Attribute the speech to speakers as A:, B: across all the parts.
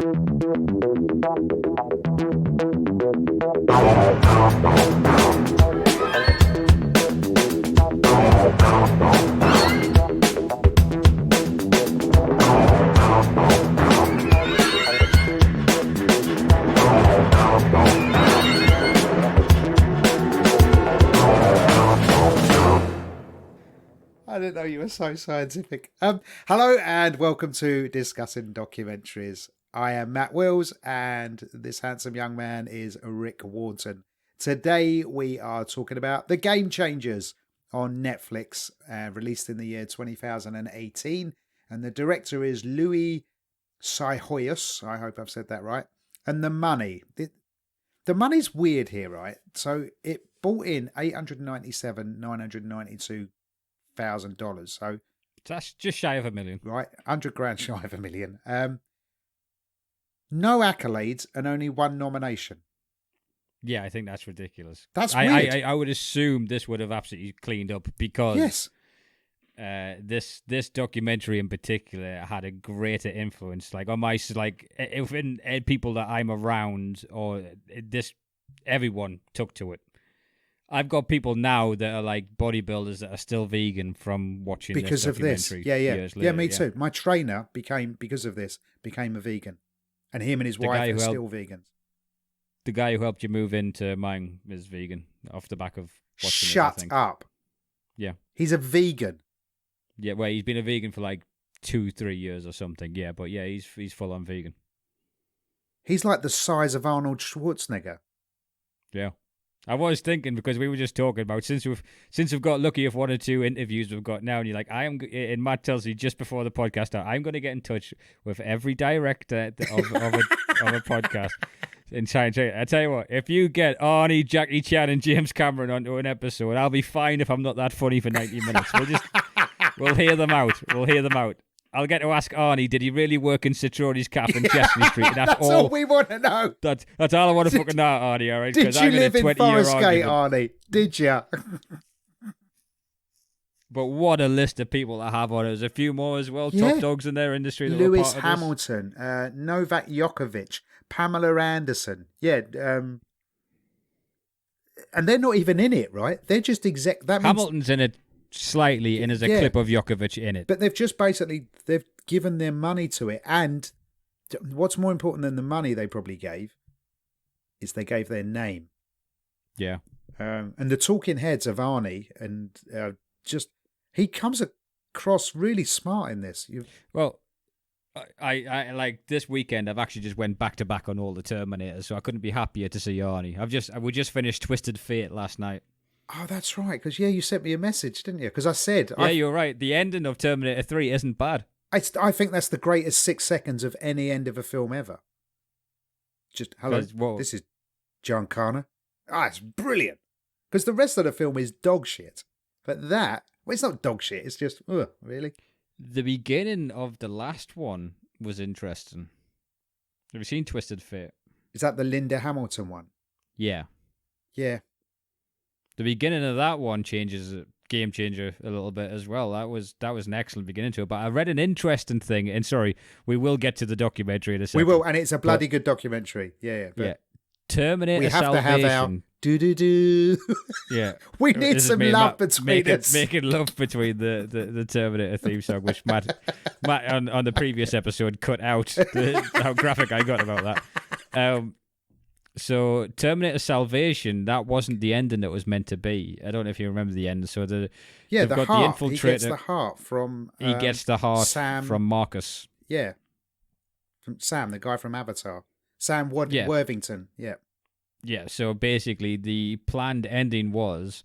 A: I didn't know you were so scientific. Hello and welcome to Discussing Documentaries. I am Matt Wills and this handsome young man is Rick Wharton. Today we are talking about The Game Changers on Netflix, released in the year 2018. And the director is Louis Cyhoyos. I hope I've said that right. And the money. The money's weird here, right? So it brought in $897,992,000. So
B: that's just shy of $1 million,
A: right? $100,000 shy of $1 million. No accolades and only one nomination.
B: Yeah, I think that's ridiculous.
A: That's weird.
B: I would assume this would have absolutely cleaned up because this documentary in particular had a greater influence, like on my within people that I'm around, or this everyone took to it. I've got people now that are like bodybuilders that are still vegan from watching
A: because
B: this
A: documentary. Of this. Yeah, me too. My trainer became a vegan, and him and his wife are still vegans.
B: The guy who helped you move into mine is vegan off the back of watching
A: Shut up.
B: Yeah.
A: He's a vegan.
B: Yeah, well, he's been a vegan for like 2-3 years or something. Yeah, but yeah, he's full on vegan.
A: He's like the size of Arnold Schwarzenegger.
B: Yeah. I was thinking, because we were just talking about since we've got lucky of 1 or 2 interviews we've got now, and you're like, and Matt tells you just before the podcast out, I'm going to get in touch with every director of a podcast and try and tell you. I tell you what, if you get Arnie, Jackie Chan, and James Cameron onto an episode, I'll be fine if I'm not that funny for 90 minutes. We'll hear them out. I'll get to ask Arnie, did he really work in Citroni's Cafe in Chestney Street? And that's
A: all we want to know.
B: That's all I want to fucking know, Arnie, all right?
A: Did you live in Forest Gate, Arnie? Did you?
B: But what a list of people I have on it. There's a few more as well, top dogs in their industry.
A: Lewis Hamilton, Novak Djokovic, Pamela Anderson. Yeah, and they're not even in it, right? They're just
B: Hamilton's in it slightly, and there's a clip of Djokovic in it.
A: But they've just they've given their money to it. And what's more important than the money they probably gave is they gave their name.
B: Yeah.
A: And the talking heads of Arnie, and he comes across really smart in this.
B: Well, I like this weekend, I've actually just went back to back on all the Terminators, so I couldn't be happier to see Arnie. We just finished Twisted Fate last night.
A: Oh, that's right. Because, you sent me a message, didn't you? Because I said...
B: Yeah, you're right. The ending of Terminator 3 isn't bad.
A: I think that's the greatest 6 seconds of any end of a film ever. Just, hello, this is John Connor. It's brilliant. Because the rest of the film is dog shit. But that, it's not dog shit. It's just, really?
B: The beginning of the last one was interesting. Have you seen Twisted Fate?
A: Is that the Linda Hamilton one?
B: Yeah.
A: Yeah.
B: The beginning of that one changes game changer a little bit as well. That was an excellent beginning to it. But I read an interesting thing, and sorry, we will get to the documentary in a second.
A: We will, and it's a bloody good documentary. Yeah.
B: Terminator
A: we have
B: Salvation.
A: To have our do.
B: Yeah.
A: We need some love between us.
B: Making love between the Terminator theme song, which Matt on the previous episode cut out how graphic I got about that. So Terminator Salvation, that wasn't the ending that was meant to be. I don't know if you remember the end. So the
A: heart.
B: The infiltrator.
A: He gets the heart from.
B: He gets the heart
A: Sam,
B: from Marcus.
A: Yeah, from Sam, the guy from Avatar. Sam Worthington. Yeah.
B: Yeah. So basically, the planned ending was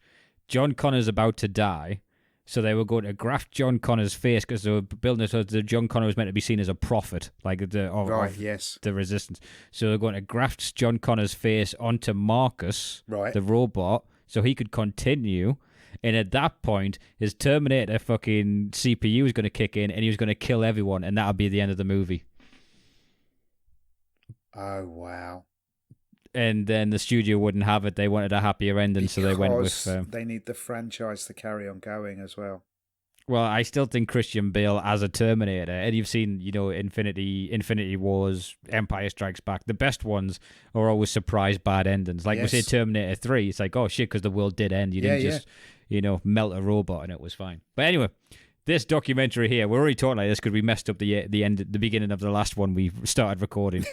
B: John Connor's about to die. So they were going to graft John Connor's face because they were building it so that John Connor was meant to be seen as a prophet, like the resistance. So they're going to graft John Connor's face onto Marcus, the robot, so he could continue. And at that point, his Terminator fucking CPU was going to kick in, and he was going to kill everyone, and that would be the end of the movie.
A: Oh, wow.
B: And then the studio wouldn't have it. They wanted a happier ending, so they went with...
A: they need the franchise to carry on going as well.
B: Well, I still think Christian Bale as a Terminator, and you've seen, Infinity Wars, Empire Strikes Back. The best ones are always surprise bad endings. Like we say, Terminator 3, it's like, oh shit, because the world did end. You didn't just, melt a robot and it was fine. But anyway, this documentary here, we're already talking like this because we messed up the beginning of the last one we started recording.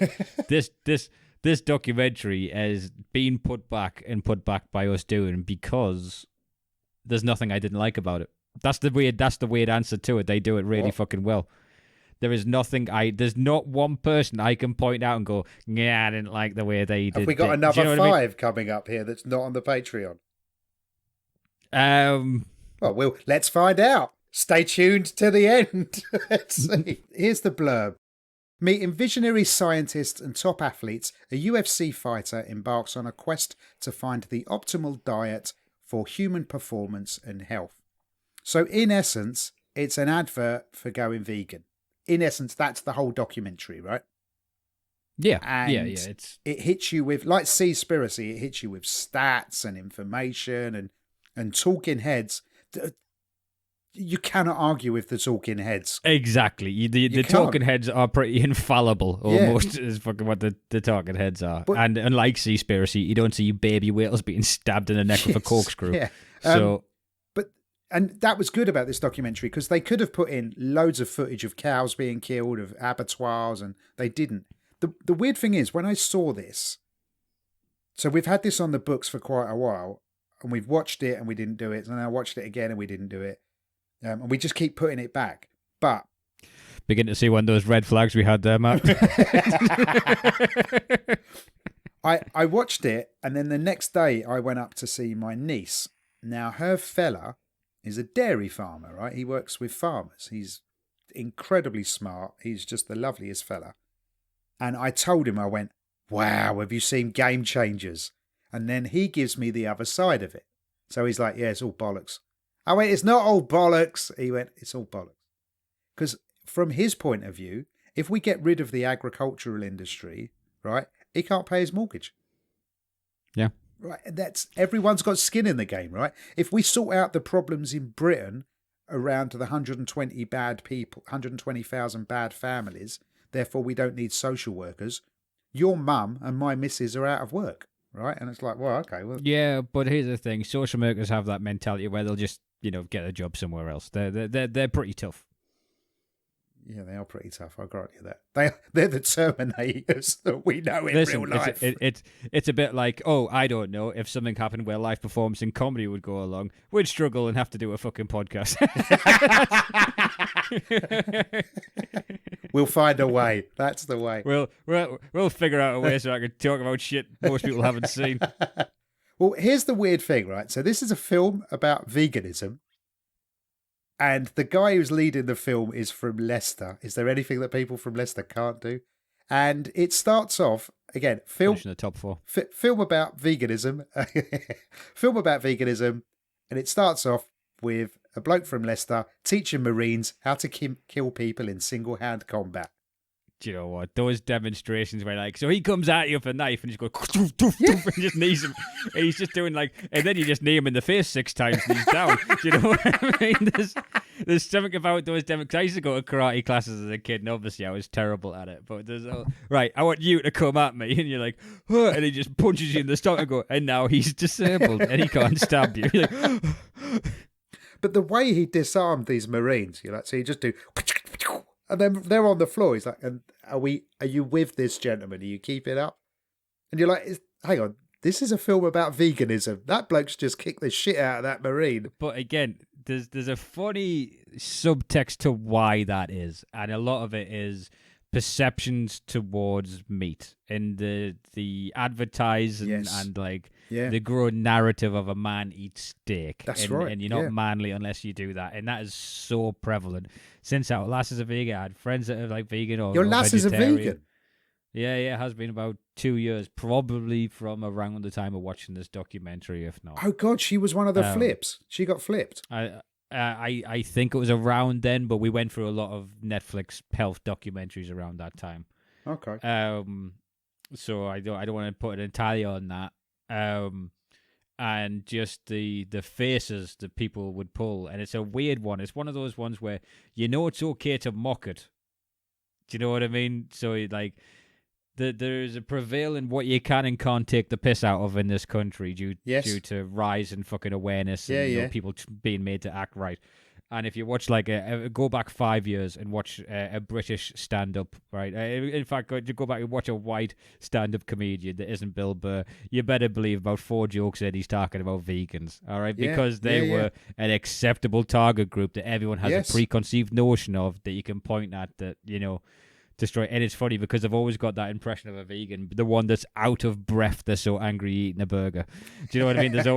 B: This documentary has been put back by us doing because there's nothing I didn't like about it. That's the weird answer to it. They do it really fucking well. There is nothing there's not one person I can point out and go, yeah, I didn't like the way they did.
A: Have we got another 5 coming up here that's not on the Patreon? Well, let's find out. Stay tuned to the end. Let's see. Here's the blurb. Meeting visionary scientists and top athletes, a UFC fighter embarks on a quest to find the optimal diet for human performance and health. So in essence, it's an advert for going vegan. In essence, that's the whole documentary, right?
B: Yeah,
A: and it hits you with, like Seaspiracy, it hits you with stats and information and talking heads. You cannot argue with the talking heads.
B: Exactly. The talking heads are pretty infallible, almost, is fucking what the talking heads are. But, and unlike Seaspiracy, you don't see baby whales being stabbed in the neck with a corkscrew. Yeah.
A: And that was good about this documentary because they could have put in loads of footage of cows being killed, of abattoirs, and they didn't. The weird thing is, when I saw this, so we've had this on the books for quite a while, and we've watched it and we didn't do it, and I watched it again and we didn't do it. And we just keep putting it back. But
B: begin to see one of those red flags we had there, Matt.
A: I watched it, and then the next day I went up to see my niece. Now, her fella is a dairy farmer, right? He works with farmers. He's incredibly smart. He's just the loveliest fella. And I told him, I went, wow, have you seen Game Changers? And then he gives me the other side of it. So he's like, yeah, it's all bollocks. I went, it's not all bollocks. He went, it's all bollocks. Because from his point of view, if we get rid of the agricultural industry, right, he can't pay his mortgage.
B: Yeah.
A: Right, everyone's got skin in the game, right? If we sort out the problems in Britain around the 120,000 bad families, therefore we don't need social workers, your mum and my missus are out of work, right? And it's like, well, okay. Well,
B: yeah, but here's the thing. Social workers have that mentality where they'll just, get a job somewhere else. They're pretty tough.
A: Yeah, they are pretty tough. I grant you that. They're the Terminators that we know in real life.
B: It's a bit like, I don't know, if something happened where live performance in comedy would go along, we'd struggle and have to do a fucking podcast.
A: We'll find a way. That's the way.
B: We'll figure out a way so I can talk about shit most people haven't seen.
A: Well, here's the weird thing, right? So this is a film about veganism. And the guy who's leading the film is from Leicester. Is there anything that people from Leicester can't do? And it starts off, again, film
B: in the top 4.
A: Film about veganism. Film about veganism. And it starts off with a bloke from Leicester teaching Marines how to kill people in single-hand combat.
B: Do you know what? Those demonstrations where so he comes at you with a knife and you just go and just knees him. And he's just doing and then you just knee him in the face 6 times and he's down. Do you know what I mean? There's something about those demonstrations. I used to go to karate classes as a kid and obviously I was terrible at it. But there's right, I want you to come at me. And you're like, huh, and he just punches you in the stomach and go, and now he's disabled and he can't stab you. You're like,
A: but the way he disarmed these Marines, so you just do... And then they're on the floor. He's like, "And are you with this gentleman? Are you keeping up?" And you're like, "Hang on, this is a film about veganism. That bloke's just kicked the shit out of that Marine."
B: But again, there's a funny subtext to why that is, and a lot of it is perceptions towards meat and the advertising and the growing narrative of a man eats steak.
A: That's right.
B: And you're not manly unless you do that. And that is so prevalent. Since our lass is a vegan, I had friends that are vegan or
A: your lass is a vegan?
B: Yeah, it has been about 2 years, probably from around the time of watching this documentary, if not.
A: Oh God, she was one of the flips. She got flipped.
B: I think it was around then, but we went through a lot of Netflix health documentaries around that time.
A: Okay.
B: So I don't want to put it entirely on that. and just the faces that people would pull. And it's a weird one. It's one of those ones where it's okay to mock it. Do you know what I mean? So like there's a prevailing what you can and can't take the piss out of in this country due to rise in fucking awareness and people being made to act right. And if you watch go back 5 years and watch a British stand-up, right? In fact, go back and watch a white stand-up comedian that isn't Bill Burr. You better believe about 4 jokes in he's talking about vegans, all right? Because they were an acceptable target group that everyone has a preconceived notion of that you can point at that, destroy. And it's funny because I've always got that impression of a vegan, the one that's out of breath. They're so angry eating a burger. Do you know what I mean? There's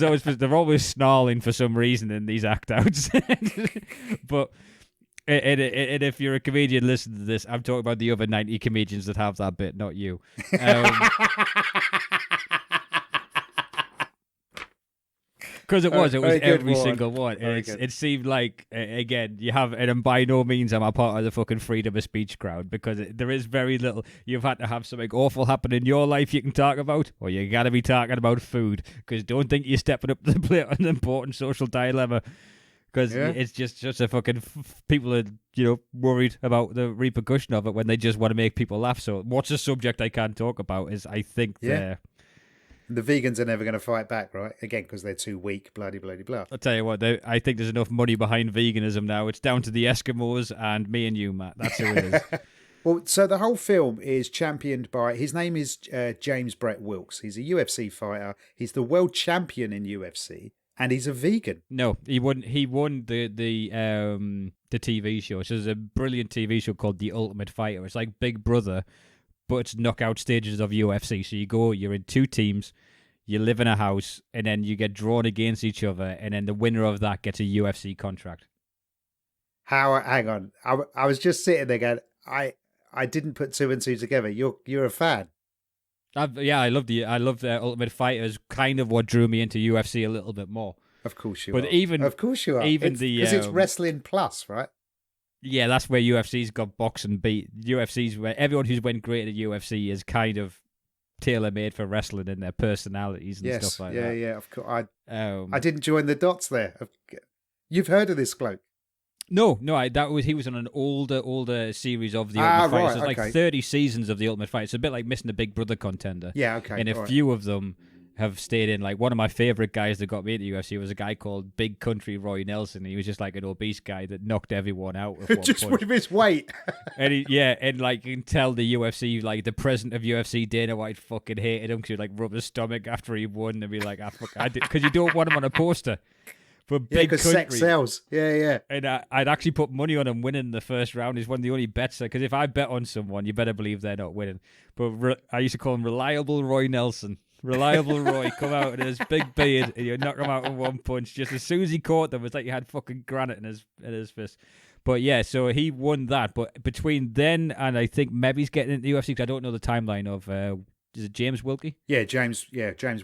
B: always, they're always snarling for some reason in these act outs. But and if you're a comedian, listen to this. I'm talking about the other 90 comedians that have that bit, not you. Because it was every single one. It seemed like, again, you have, and by no means am I part of the fucking freedom of speech crowd, because there is very little. You've had to have something awful happen in your life you can talk about, or you got to be talking about food, because don't think you're stepping up to the plate on an important social dilemma, because it's just a fucking, people are, worried about the repercussion of it when they just want to make people laugh. So what's a subject I can't talk about is, I think,
A: the vegans are never going to fight back, right? Again, because they're too weak, bloody, blah.
B: I'll tell you what, I think there's enough money behind veganism now. It's down to the Eskimos and me and you, Matt. That's who it is.
A: Well, so the whole film is championed by, his name is James Brett Wilkes. He's a UFC fighter. He's the world champion in UFC, and he's a vegan.
B: No, he won the TV show. So there's a brilliant TV show called The Ultimate Fighter. It's like Big Brother, but it's knockout stages of UFC. So you're in 2 teams, you live in a house, and then you get drawn against each other, and then the winner of that gets a UFC contract.
A: Hang on. I was just sitting there going, I didn't put 2 and 2 together. You're a fan.
B: I love the Ultimate Fighter. Is kind of what drew me into UFC a little bit more.
A: Of course you are.
B: Of
A: course you are.
B: Even
A: because it's Wrestling Plus, right?
B: Yeah, that's where UFC's got boxing beat. UFC's where everyone who's went great at UFC is kind of tailor-made for wrestling in their personalities and stuff like that.
A: Yeah, of course. I didn't join the dots there. You've heard of this bloke?
B: No, he was on an older series of the Ultimate Fighter. So it's like 30 seasons of the Ultimate Fighter. It's a bit like missing the Big Brother contender.
A: Yeah, okay.
B: And a few of them have stayed in. Like, one of my favorite guys that got me into UFC was a guy called Big Country Roy Nelson. He was just like an obese guy that knocked everyone out with one
A: just
B: punch.
A: with his weight.
B: and like you can tell the UFC, like the president of UFC, Dana White, fucking hated him because he'd like rub his stomach after he won and be like, I did, because you don't want him on a poster. But Big Country,
A: sex sells. Yeah.
B: And I'd actually put money on him winning the first round. He's one of the only bets, because if I bet on someone, you better believe they're not winning. But I used to call him Reliable Roy Nelson. Reliable Roy, come out in his big beard and you knock him out in one punch. Just as soon as he caught them, it's like you had fucking granite in his fist. But yeah, so he won that. But between then and I think maybe he's getting into the UFC, because I don't know the timeline of, is it James Wilkie?
A: Yeah, James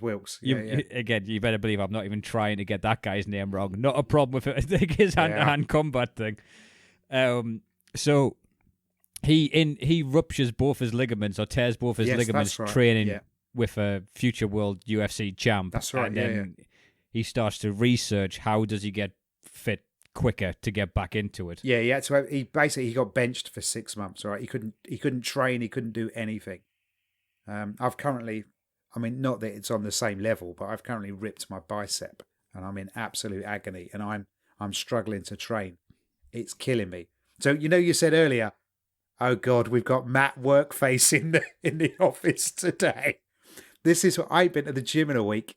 A: Wilkes.
B: Again, you better believe I'm not even trying to get that guy's name wrong. Not a problem with it. I think his hand-to-hand combat thing. So he ruptures both his ligaments, or tears both his ligaments, training with a future world UFC champ.
A: That's right.
B: And then he starts to research how does he get fit quicker to get back into it.
A: Yeah. So he got benched for 6 months. Right, he couldn't train. He couldn't do anything. I've currently, not that it's on the same level, but I've currently ripped my bicep, and I'm in absolute agony, and I'm struggling to train. It's killing me. So you said earlier, oh God, we've got Matt Workface in the office today. This is what I've been to the gym in a week.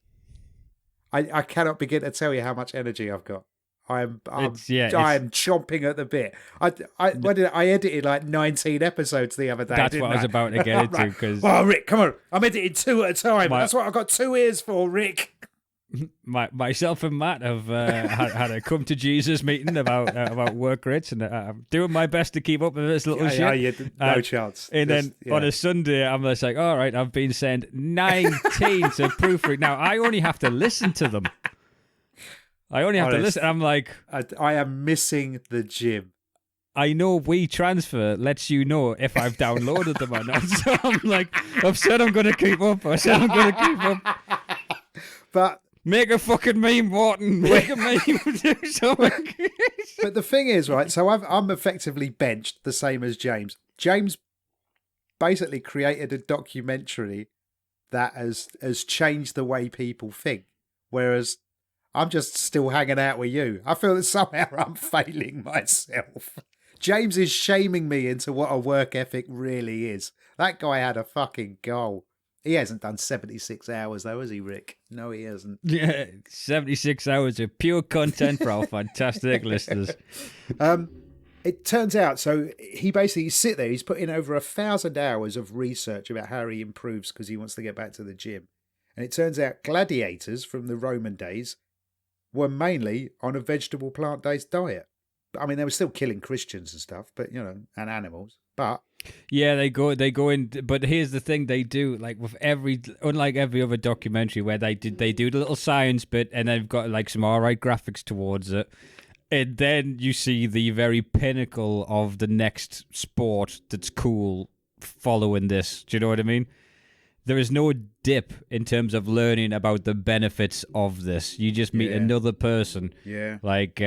A: I cannot begin to tell you how much energy I've got. I am chomping at the bit. I edited like 19 episodes the other day.
B: That's what I was about to get into. Because
A: Rick, come on, I'm editing 2 at a time. That's what I've got 2 ears for, Rick.
B: Myself and Matt have had a come to Jesus meeting about work rates, and I'm doing my best to keep up with this little shit.
A: No chance.
B: And then on a Sunday, I'm just like, all right, I've been sent 19 to proofread. Now I only have to listen to them. I only have to listen. I'm like,
A: I am missing the gym.
B: I know WeTransfer lets you know if I've downloaded them or not. So I'm like, I've said I'm going to keep up.
A: But
B: make a fucking meme, Morton. Make a meme. Do something.
A: but the thing is, right? So I'm effectively benched, the same as James. James basically created a documentary that has changed the way people think, whereas I'm just still hanging out with you. I feel that somehow I'm failing myself. James is shaming me into what a work ethic really is. That guy had a fucking goal. He hasn't done 76 hours though, has he, Rick? No, he hasn't.
B: Yeah, 76 hours of pure content for our fantastic listeners.
A: It turns out, so he basically sit there, he's put in over 1,000 hours of research about how he improves because he wants to get back to the gym. And it turns out gladiators from the Roman days were mainly on a vegetable plant-based diet. I mean, they were still killing Christians and stuff, but, you know, and animals. But
B: yeah, they go in. But here's the thing: they do like with unlike every other documentary where they do the little science bit, and they've got like some alright graphics towards it, and then you see the very pinnacle of the next sport that's cool following this. Do you know what I mean? There is no dip in terms of learning about the benefits of this. You just meet another person.
A: Yeah.
B: Like,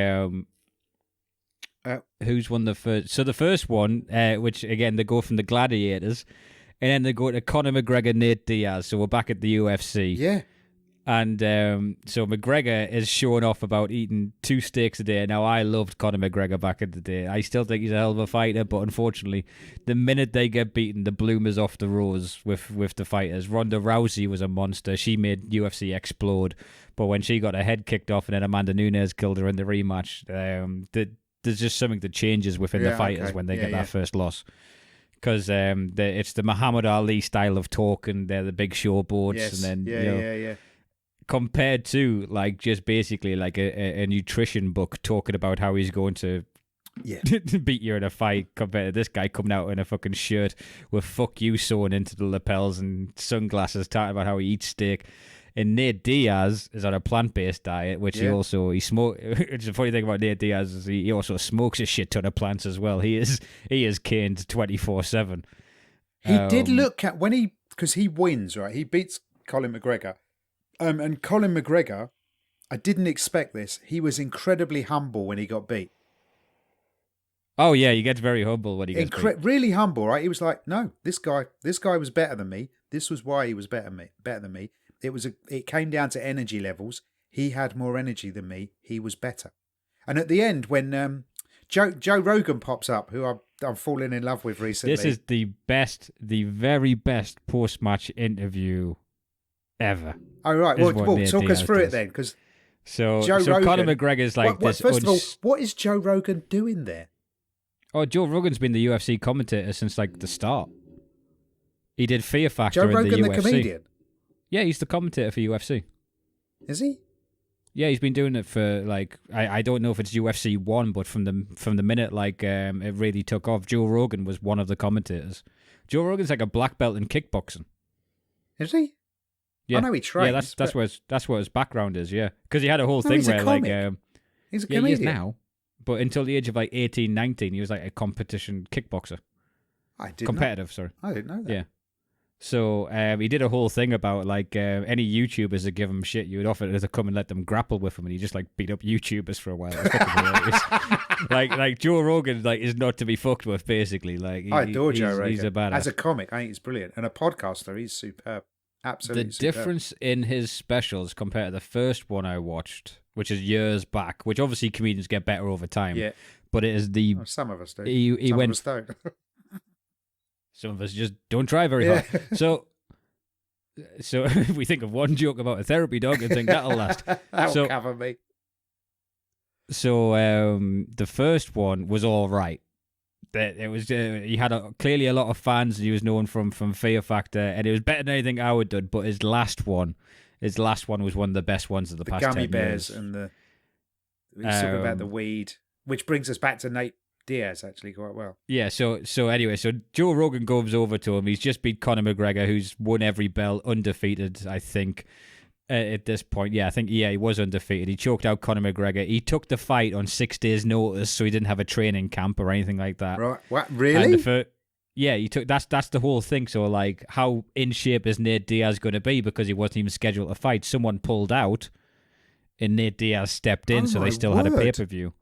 B: who's won the first? So the first one, which again, they go from the gladiators, and then they go to Conor McGregor, Nate Diaz. So we're back at the UFC.
A: Yeah.
B: And so McGregor is showing off about eating 2 steaks a day. Now, I loved Conor McGregor back in the day. I still think he's a hell of a fighter, but unfortunately, the minute they get beaten, the bloom is off the rose with the fighters. Ronda Rousey was a monster. She made UFC explode. But when she got her head kicked off and then Amanda Nunes killed her in the rematch, there's just something that changes within the fighters when they get that first loss. Because it's the Muhammad Ali style of talking. They're the big showboats. And then, compared to like just basically like a nutrition book talking about how he's going to beat you in a fight, compared to this guy coming out in a fucking shirt with "fuck you" sewn into the lapels and sunglasses, talking about how he eats steak. And Nate Diaz is on a plant-based diet, which he smokes. It's the funny thing about Nate Diaz is he also smokes a shit ton of plants as well. He is caned 24/7.
A: He did look at because he wins, right? He beats Colin McGregor. And Colin McGregor, I didn't expect this. He was incredibly humble when he got beat.
B: Oh yeah, he gets very humble when he gets beat.
A: Really humble, right? He was like, "No, this guy was better than me. This was why he was better than me. It came down to energy levels. He had more energy than me. He was better." And at the end, when Joe Rogan pops up, who I'm falling in love with recently,
B: this is the very best post-match interview ever.
A: Oh, right. Well, talk us through it then, because
B: Rogan, Conor McGregor's like this.
A: First of all, what is Joe Rogan doing there?
B: Oh, Joe Rogan's been the UFC commentator since like the start. He did Fear Factor
A: Joe Rogan,
B: in the UFC.
A: The comedian?
B: Yeah, he's the commentator for UFC.
A: Is he?
B: Yeah, he's been doing it for like I don't know if it's UFC 1, but from the minute like it really took off, Joe Rogan was one of the commentators. Joe Rogan's like a black belt in kickboxing.
A: Is he?
B: Yeah,
A: I know he trains.
B: Yeah, that's where his background is. Yeah, because he had a whole thing where like
A: he's a comedian.
B: He is now, but until the age of like 18, 19, he was like a competition kickboxer. Competitive, sorry.
A: I didn't know that.
B: Yeah. So he did a whole thing about like any YouTubers that give him shit, you would offer to come and let them grapple with him, and he just like beat up YouTubers for a while. like Joe Rogan like is not to be fucked with, basically. Like
A: I adore Joe Rogan.
B: He's a badass.
A: As a comic, I think he's brilliant, and a podcaster, he's superb. Absolutely.
B: The difference in his specials compared to the first one I watched, which is years back, which obviously comedians get better over time.
A: Yeah.
B: But it is the
A: some of us do.
B: Some of
A: us don't.
B: Some of us just don't try very hard. So if we think of one joke about a therapy dog and think that'll last.
A: That'll cover me.
B: So the first one was all right. It was he had clearly a lot of fans. He was known from Fear Factor, and it was better than anything I would done. But his last one was one of the best ones of the past 10 years.
A: The gummy bears and we talk about the weed, which brings us back to Nate Diaz actually quite well.
B: Yeah. So anyway, Joe Rogan goes over to him. He's just beat Conor McGregor, who's won every belt, undefeated, I think. At this point, I think he was undefeated. He choked out Conor McGregor. He took the fight on 6 days' notice, so he didn't have a training camp or anything like that.
A: Right? What? Really?
B: Yeah, he took that's the whole thing. So like, how in shape is Nate Diaz going to be because he wasn't even scheduled to fight? Someone pulled out, and Nate Diaz stepped in,
A: Oh
B: so they
A: my
B: still had a pay
A: word.
B: per view.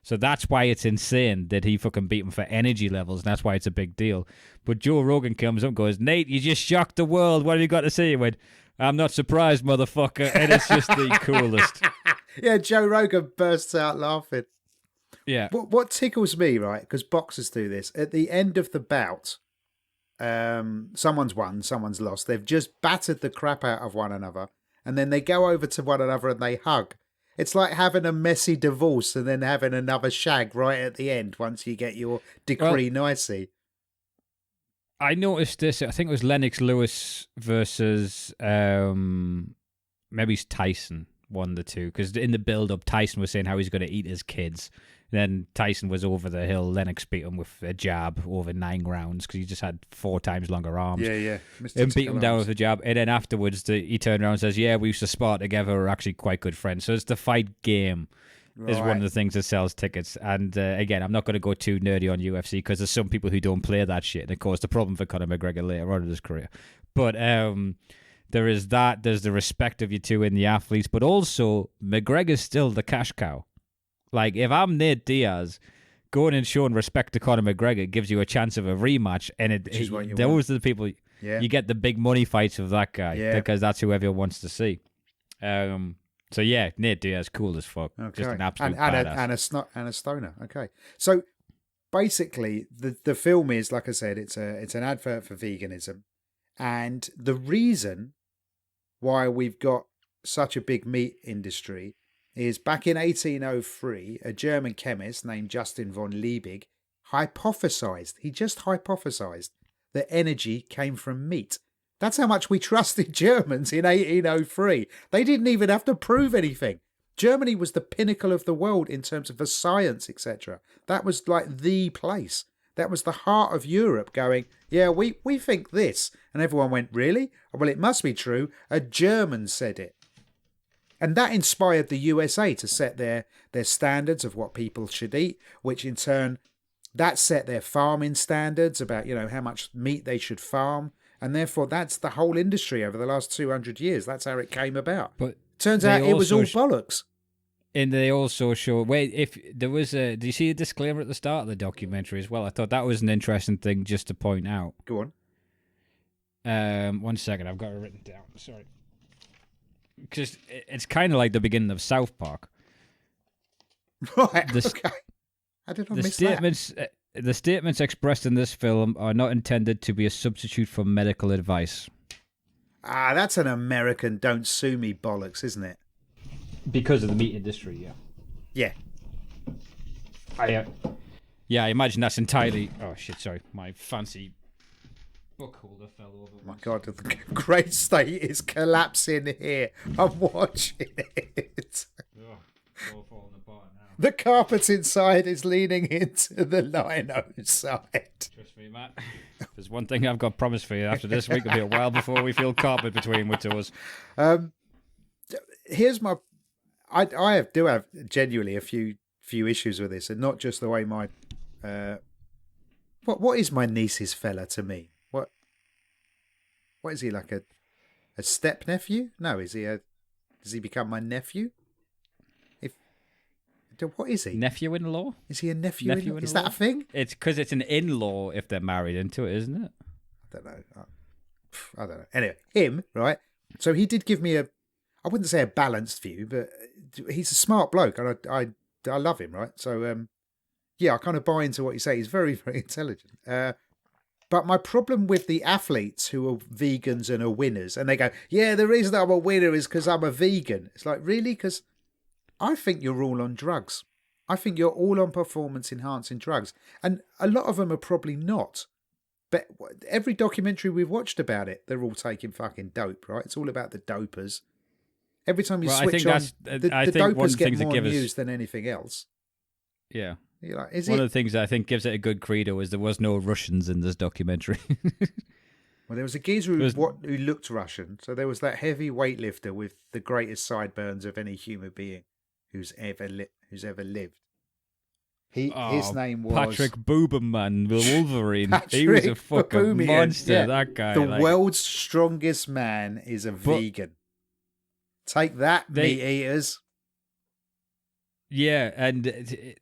B: So that's why it's insane that he fucking beat him for energy levels, and that's why it's a big deal. But Joe Rogan comes up and goes, Nate, you just shocked the world. What have you got to say? He went, I'm not surprised, motherfucker. And it's just the coolest.
A: Yeah, Joe Rogan bursts out laughing.
B: Yeah.
A: What tickles me, right? Because boxers do this. At the end of the bout, someone's won, someone's lost. They've just battered the crap out of one another, and then they go over to one another and they hug. It's like having a messy divorce and then having another shag right at the end once you get your decree nicey.
B: I noticed this. I think it was Lennox Lewis versus maybe it's Tyson, one of the two. Because in the build-up, Tyson was saying how he's going to eat his kids. Then Tyson was over the hill. Lennox beat him with a jab over 9 rounds because he just had 4 times longer arms.
A: Yeah.
B: And beat him down with a jab. And then afterwards, he turned around and says, yeah, we used to spar together. We're actually quite good friends. So it's the fight game. Is one of the things that sells tickets. And again, I'm not going to go too nerdy on UFC because there's some people who don't play that shit. And of course, the problem for Conor McGregor later on in his career. But there is that. There's the respect of you two in the athletes. But also, McGregor's still the cash cow. Like, if I'm Nate Diaz, going and showing respect to Conor McGregor gives you a chance of a rematch. And those are the people, you get the big money fights of that guy because that's who everyone wants to see. So yeah, Nate Diaz, cool as fuck.
A: Okay.
B: Just an absolute badass.
A: And a stoner. Okay. So basically, the film is, like I said, it's an advert for veganism. And the reason why we've got such a big meat industry is back in 1803, a German chemist named Justin von Liebig hypothesized that energy came from meat. That's how much we trusted Germans in 1803. They didn't even have to prove anything. Germany was the pinnacle of the world in terms of the science, etc. That was like the place. That was the heart of Europe going, yeah, we think this. And everyone went, really? Well, it must be true. A German said it. And that inspired the USA to set their standards of what people should eat, which in turn, that set their farming standards about, how much meat they should farm. And therefore, that's the whole industry over the last 200 years. That's how it came about. But turns out it was all bollocks.
B: And they also show, if there was do you see a disclaimer at the start of the documentary as well? I thought that was an interesting thing just to point out.
A: Go on.
B: 1 second, I've got it written down. Sorry. Because it's kind of like the beginning of South Park.
A: Right, okay. How did I miss that?
B: The statements expressed in this film are not intended to be a substitute for medical advice.
A: Ah, that's an American don't sue me bollocks, isn't it?
B: Because of the meat industry, yeah.
A: Yeah.
B: I imagine that's entirely... Oh, shit, sorry. My fancy book holder fell over.
A: My God, the great state is collapsing here. I'm watching it.
B: Oh, it's all falling apart now.
A: The carpet inside is leaning into the lino side.
B: Trust me, Matt. There's one thing I've got promised for you after this week. It'll be a while before we feel carpet between with us.
A: Here's my... I do have genuinely a few issues with this, and not just the way my... What is my niece's fella to me? What is he, like a step nephew? No, does he become my nephew? What is he?
B: Nephew-in-law?
A: Is he a nephew-in-law? Is that a thing?
B: It's because it's an in-law if they're married into it, isn't it?
A: I don't know. Anyway, him, right? So he did give me I wouldn't say a balanced view, but he's a smart bloke, and I love him, right? So, I kind of buy into what you say. He's very, very intelligent. But my problem with the athletes who are vegans and are winners, and they go, yeah, the reason I'm a winner is because I'm a vegan. It's like, really? Because I think you're all on drugs. I think you're all on performance-enhancing drugs. And a lot of them are probably not. But every documentary we've watched about it, they're all taking fucking dope, right? It's all about the dopers. Every time you switch on, the dopers get more news than anything else.
B: Yeah.
A: You're like,
B: one of the things that I think gives it a good credo is there was no Russians in this documentary.
A: Well, there was a geezer who looked Russian. So there was that heavy weightlifter with the greatest sideburns of any human being who's ever lived. His name was
B: Patrick Booberman, the Wolverine. He was a
A: Patrick
B: fucking
A: Baboumian,
B: monster,
A: yeah.
B: that guy.
A: The
B: like,
A: world's strongest man is a vegan. Take that, meat eaters.
B: Yeah, and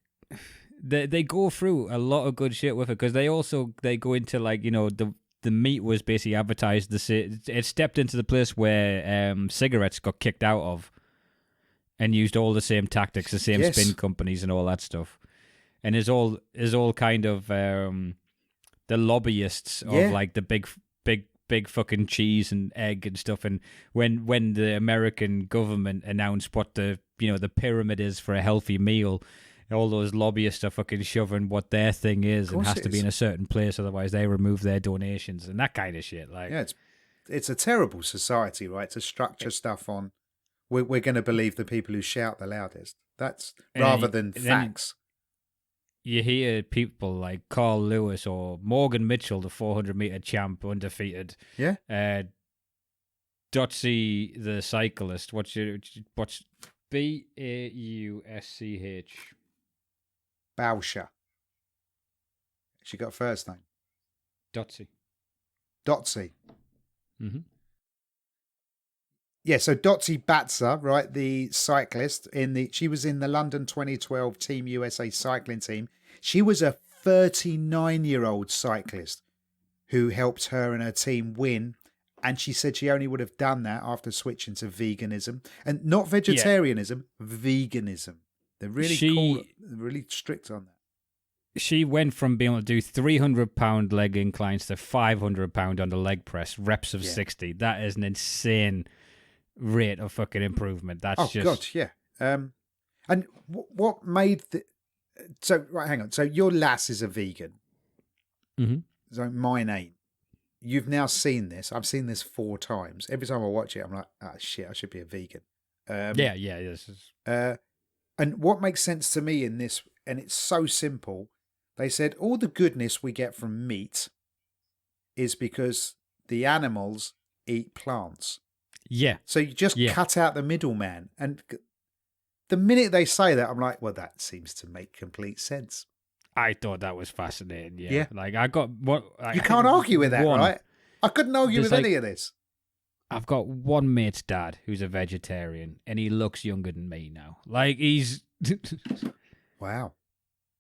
B: they go through a lot of good shit with it because they go into like, you know, the meat was basically advertised. It stepped into the place where cigarettes got kicked out of, and used all the same tactics, the same spin companies and all that stuff, and is all kind of the lobbyists of like the big fucking cheese and egg and stuff. And when the American government announced what the pyramid is for a healthy meal, all those lobbyists are fucking shoving what their thing is and has to be in a certain place, otherwise they remove their donations and that kind of shit. Like,
A: yeah, it's a terrible society, right? To structure stuff on we're going to believe the people who shout the loudest. That's rather than facts.
B: You hear people like Carl Lewis or Morgan Mitchell, the 400-meter champ, undefeated.
A: Yeah.
B: Dotsy, the cyclist. What's Bausch?
A: Bauscher. She got a first name.
B: Dotsy.
A: Mm-hmm. Yeah, so Dotsy Batsa, right, the cyclist she was in the London 2012 Team USA cycling team. She was a 39-year-old cyclist who helped her and her team win, and she said she only would have done that after switching to veganism, and not vegetarianism, veganism. They're really really strict on that.
B: She went from being able to do 300-pound leg inclines to 500-pound on the leg press, reps of 60. That is an insane rate of fucking improvement. That's
A: God, yeah. And what made so right, hang on. So your lass is a vegan.
B: Mm-hmm.
A: So mine ain't. You've now seen this. I've seen this 4 times. Every time I watch it, I'm like, shit, I should be a vegan.
B: Yes.
A: And what makes sense to me in this, and it's so simple, they said all the goodness we get from meat is because the animals eat plants.
B: Yeah.
A: So you just cut out the middleman. And the minute they say that, I'm like, well, that seems to make complete sense.
B: I thought that was fascinating. Yeah. Like, I got what
A: you can't argue with that, right? I couldn't argue with any of this.
B: I've got one mate's dad who's a vegetarian, and he looks younger than me now. Like, he's
A: wow.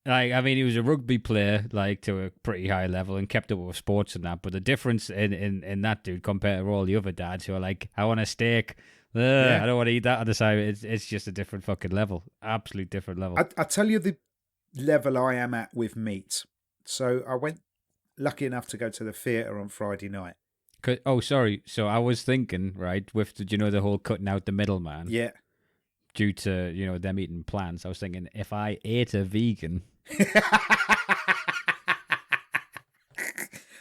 B: Like, I mean, he was a rugby player, like, to a pretty high level and kept up with sports and that. But the difference in that dude compared to all the other dads who are like, I want a steak. I don't want to eat that on the side. It's just a different fucking level. Absolute different level.
A: I tell you the level I am at with meat. So I went lucky enough to go to the theatre on Friday night.
B: Oh, sorry. So I was thinking, right, with the whole cutting out the middleman.
A: Yeah.
B: Due to, them eating plants, I was thinking if I ate a vegan.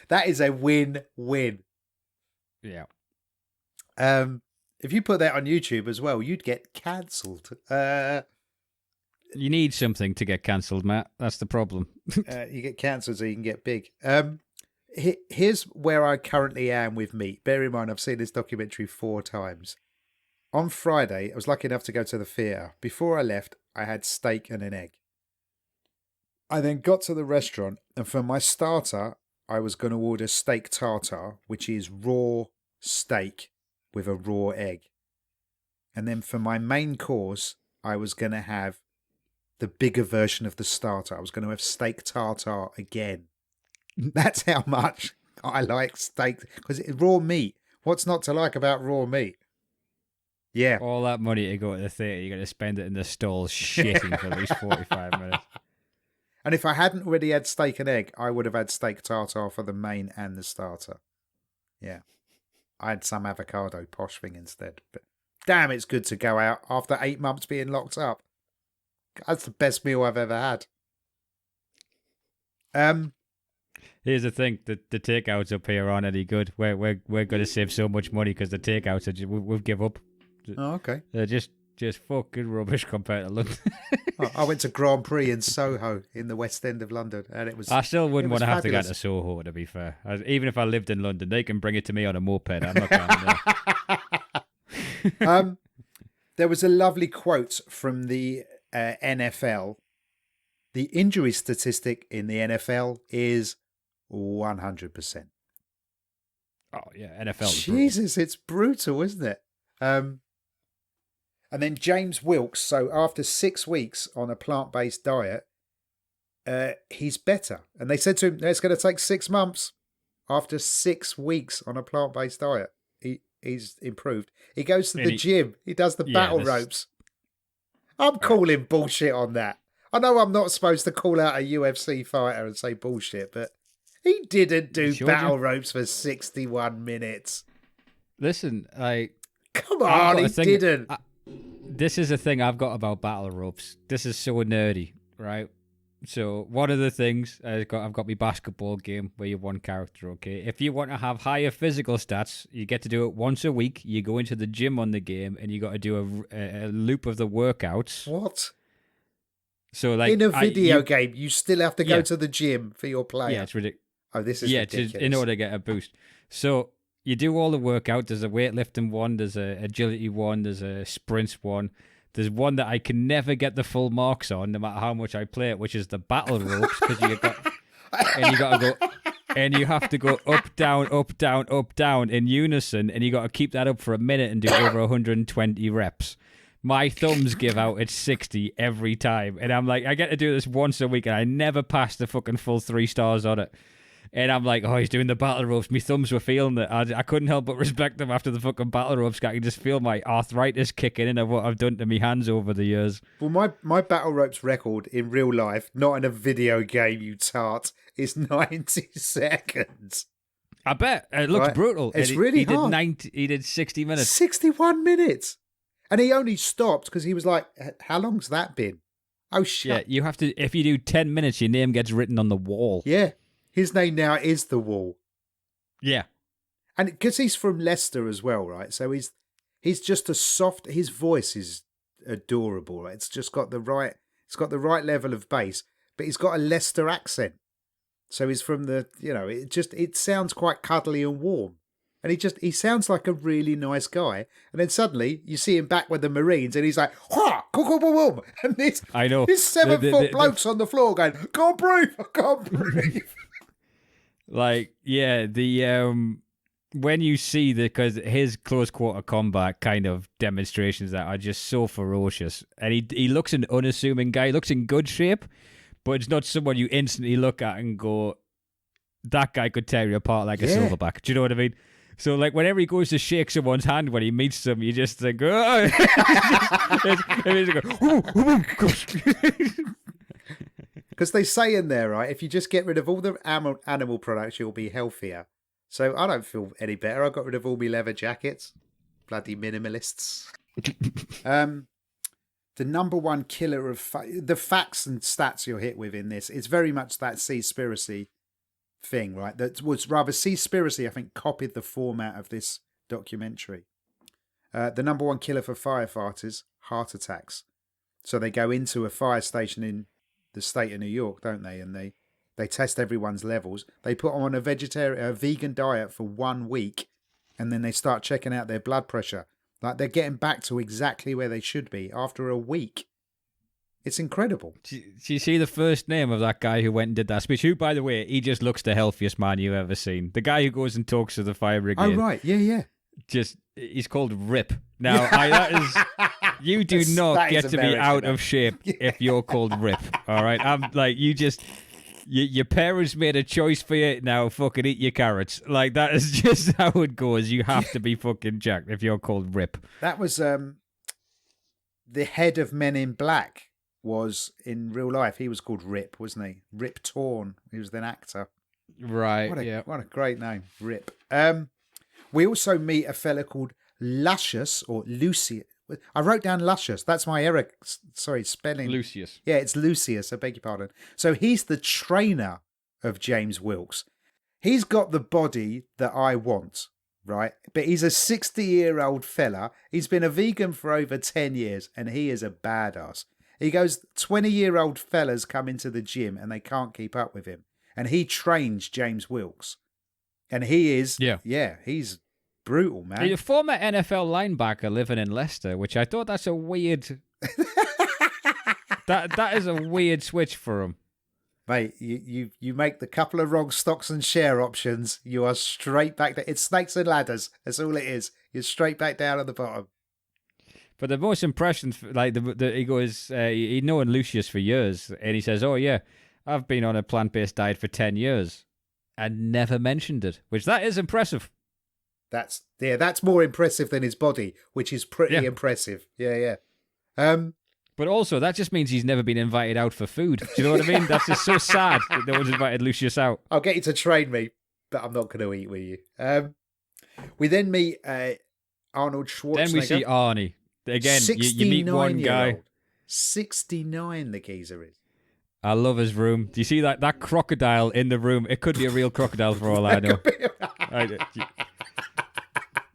A: That is a win-win.
B: Yeah.
A: If you put that on YouTube as well, you'd get cancelled.
B: You need something to get cancelled, Matt. That's the problem.
A: You get cancelled so you can get big. Here's where I currently am with meat. Bear in mind, I've seen this documentary 4 times. On Friday, I was lucky enough to go to the theatre. Before I left, I had steak and an egg. I then got to the restaurant, and for my starter, I was going to order steak tartare, which is raw steak with a raw egg. And then for my main course, I was going to have the bigger version of the starter. I was going to have steak tartare again. That's how much I like steak, because it's raw meat. What's not to like about raw meat? Yeah.
B: All that money to go to the theatre, you're going to spend it in the stalls shitting for at least 45 minutes.
A: And if I hadn't already had steak and egg, I would have had steak tartare for the main and the starter. Yeah. I had some avocado posh thing instead. But damn, it's good to go out after 8 months being locked up. That's the best meal I've ever had.
B: Here's the thing: the takeouts up here aren't any good. We're going to save so much money because the takeouts are we've give up.
A: Oh, okay.
B: They're just fucking rubbish compared to London.
A: I went to Grand Prix in Soho in the West End of London, and it was.
B: I still wouldn't want to have
A: fabulous.
B: to get to Soho. To be fair, even if I lived in London, they can bring it to me on a moped. I'm not going there.
A: There was a lovely quote from the NFL The injury statistic in the NFL is 100%.
B: Oh yeah, NFL.
A: Jesus, it's brutal, isn't it? And then James Wilkes. So after 6 weeks on a plant-based diet, he's better. And they said to him, it's going to take 6 months. After 6 weeks on a plant-based diet, he's improved. He goes to the gym. He does the battle ropes. I'm calling bullshit on that. I know I'm not supposed to call out a UFC fighter and say bullshit, but he didn't do battle ropes for 61 minutes.
B: Listen,
A: come on, he didn't.
B: This is a thing I've got about battle ropes. This is so nerdy, right? So one of the things I've got my basketball game where you have one character. Okay, if you want to have higher physical stats, you get to do it once a week. You go into the gym on the game, and you got to do a loop of the workouts.
A: What?
B: So like
A: in a video game, you still have to go to the gym for your player.
B: Yeah, it's ridiculous.
A: Oh, this is ridiculous.
B: In order to get a boost. So you do all the workout. There's a weightlifting one. There's a agility one. There's a sprints one. There's one that I can never get the full marks on, no matter how much I play it, which is the battle ropes, because you got to go, and you have to go up, down, up, down, up, down in unison, and you got to keep that up for a minute and do over 120 reps. My thumbs give out at 60 every time, and I'm like, I get to do this once a week, and I never pass the fucking full 3 stars on it. And I'm like, oh, he's doing the battle ropes. My thumbs were feeling it. I couldn't help but respect him after the fucking battle ropes. I can just feel my arthritis kicking in of what I've done to my hands over the years.
A: Well, my battle ropes record in real life, not in a video game, you tart, is 90 seconds.
B: I bet. It looks brutal.
A: It's really hard.
B: He did 60 minutes.
A: 61 minutes. And he only stopped because he was like, how long's that been? Oh, shit.
B: Yeah, you have to, if you do 10 minutes, your name gets written on the wall.
A: Yeah. His name now is The Wall.
B: Yeah.
A: And because he's from Leicester as well, right? So he's just a soft, his voice is adorable, right? It's just got the right level of bass, but he's got a Leicester accent. So he's from the, it sounds quite cuddly and warm. And he sounds like a really nice guy. And then suddenly you see him back with the Marines and he's like, ha, boom. And this 7-foot bloke's on the floor going, can't breathe, I can't breathe.
B: Like, yeah, when you see because his close quarter combat kind of demonstrations that are just so ferocious, and he looks an unassuming guy, he looks in good shape, but it's not someone you instantly look at and go, that guy could tear you apart like a silverback. Do you know what I mean? So, like, whenever he goes to shake someone's hand when he meets them, you just think, oh.
A: Because they say in there, right, if you just get rid of all the animal products, you'll be healthier. So I don't feel any better. I got rid of all my leather jackets. Bloody minimalists. The number one killer of the facts and stats you're hit with in this, it's very much that Seaspiracy thing, right? That was rather Seaspiracy, I think, copied the format of this documentary. The number one killer for firefighters, heart attacks. So they go into a fire station in the state of New York, don't they? And they test everyone's levels. They put on a vegan diet for 1 week, and then they start checking out their blood pressure. Like, they're getting back to exactly where they should be after a week. It's incredible.
B: Do you see the first name of that guy who went and did that speech? Who, by the way, he just looks the healthiest man you've ever seen. The guy who goes and talks to the fire brigade.
A: Oh, right. Yeah.
B: He's called Rip. Now, you do not get to be out of shape if you're called Rip. All right, I'm like, your parents made a choice for you. Now, fucking eat your carrots. Like, that is just how it goes. You have to be fucking jacked if you're called Rip.
A: That was the head of Men in Black. Was in real life. He was called Rip, wasn't he? Rip Torn. He was an actor.
B: Right.
A: What a great name, Rip. We also meet a fella called Luscious or Lucius. I wrote down Luscious. That's my spelling.
B: Lucius.
A: Yeah, it's Lucius. I beg your pardon. So he's the trainer of James Wilkes. He's got the body that I want, right? But he's a 60-year-old fella. He's been a vegan for over 10 years, and he is a badass. He goes, 20-year-old fellas come into the gym and they can't keep up with him. And he trains James Wilkes. And he is, he's brutal, man.
B: He's a former NFL linebacker living in Leicester, which I thought that's a weird That is a weird switch for him.
A: Mate, you make the couple of wrong stocks and share options, you are straight back there. It's snakes and ladders. That's all it is. You're straight back down at the bottom.
B: But the most impression, like he goes, he'd known Lucius for years, and he says, "Oh yeah, I've been on a plant-based diet for 10 years," and never mentioned it, which that is impressive.
A: That's more impressive than his body, which is pretty impressive. Yeah.
B: But also, that just means he's never been invited out for food. Do you know what I mean? That's just so sad that no one's invited Lucius out.
A: I'll get you to train me, but I'm not going to eat with you. We then meet Arnold Schwarzenegger.
B: Then we see Arnie. Again, you meet one guy.
A: 69, the geezer is.
B: I love his room. Do you see that crocodile in the room? It could be a real crocodile for all I know.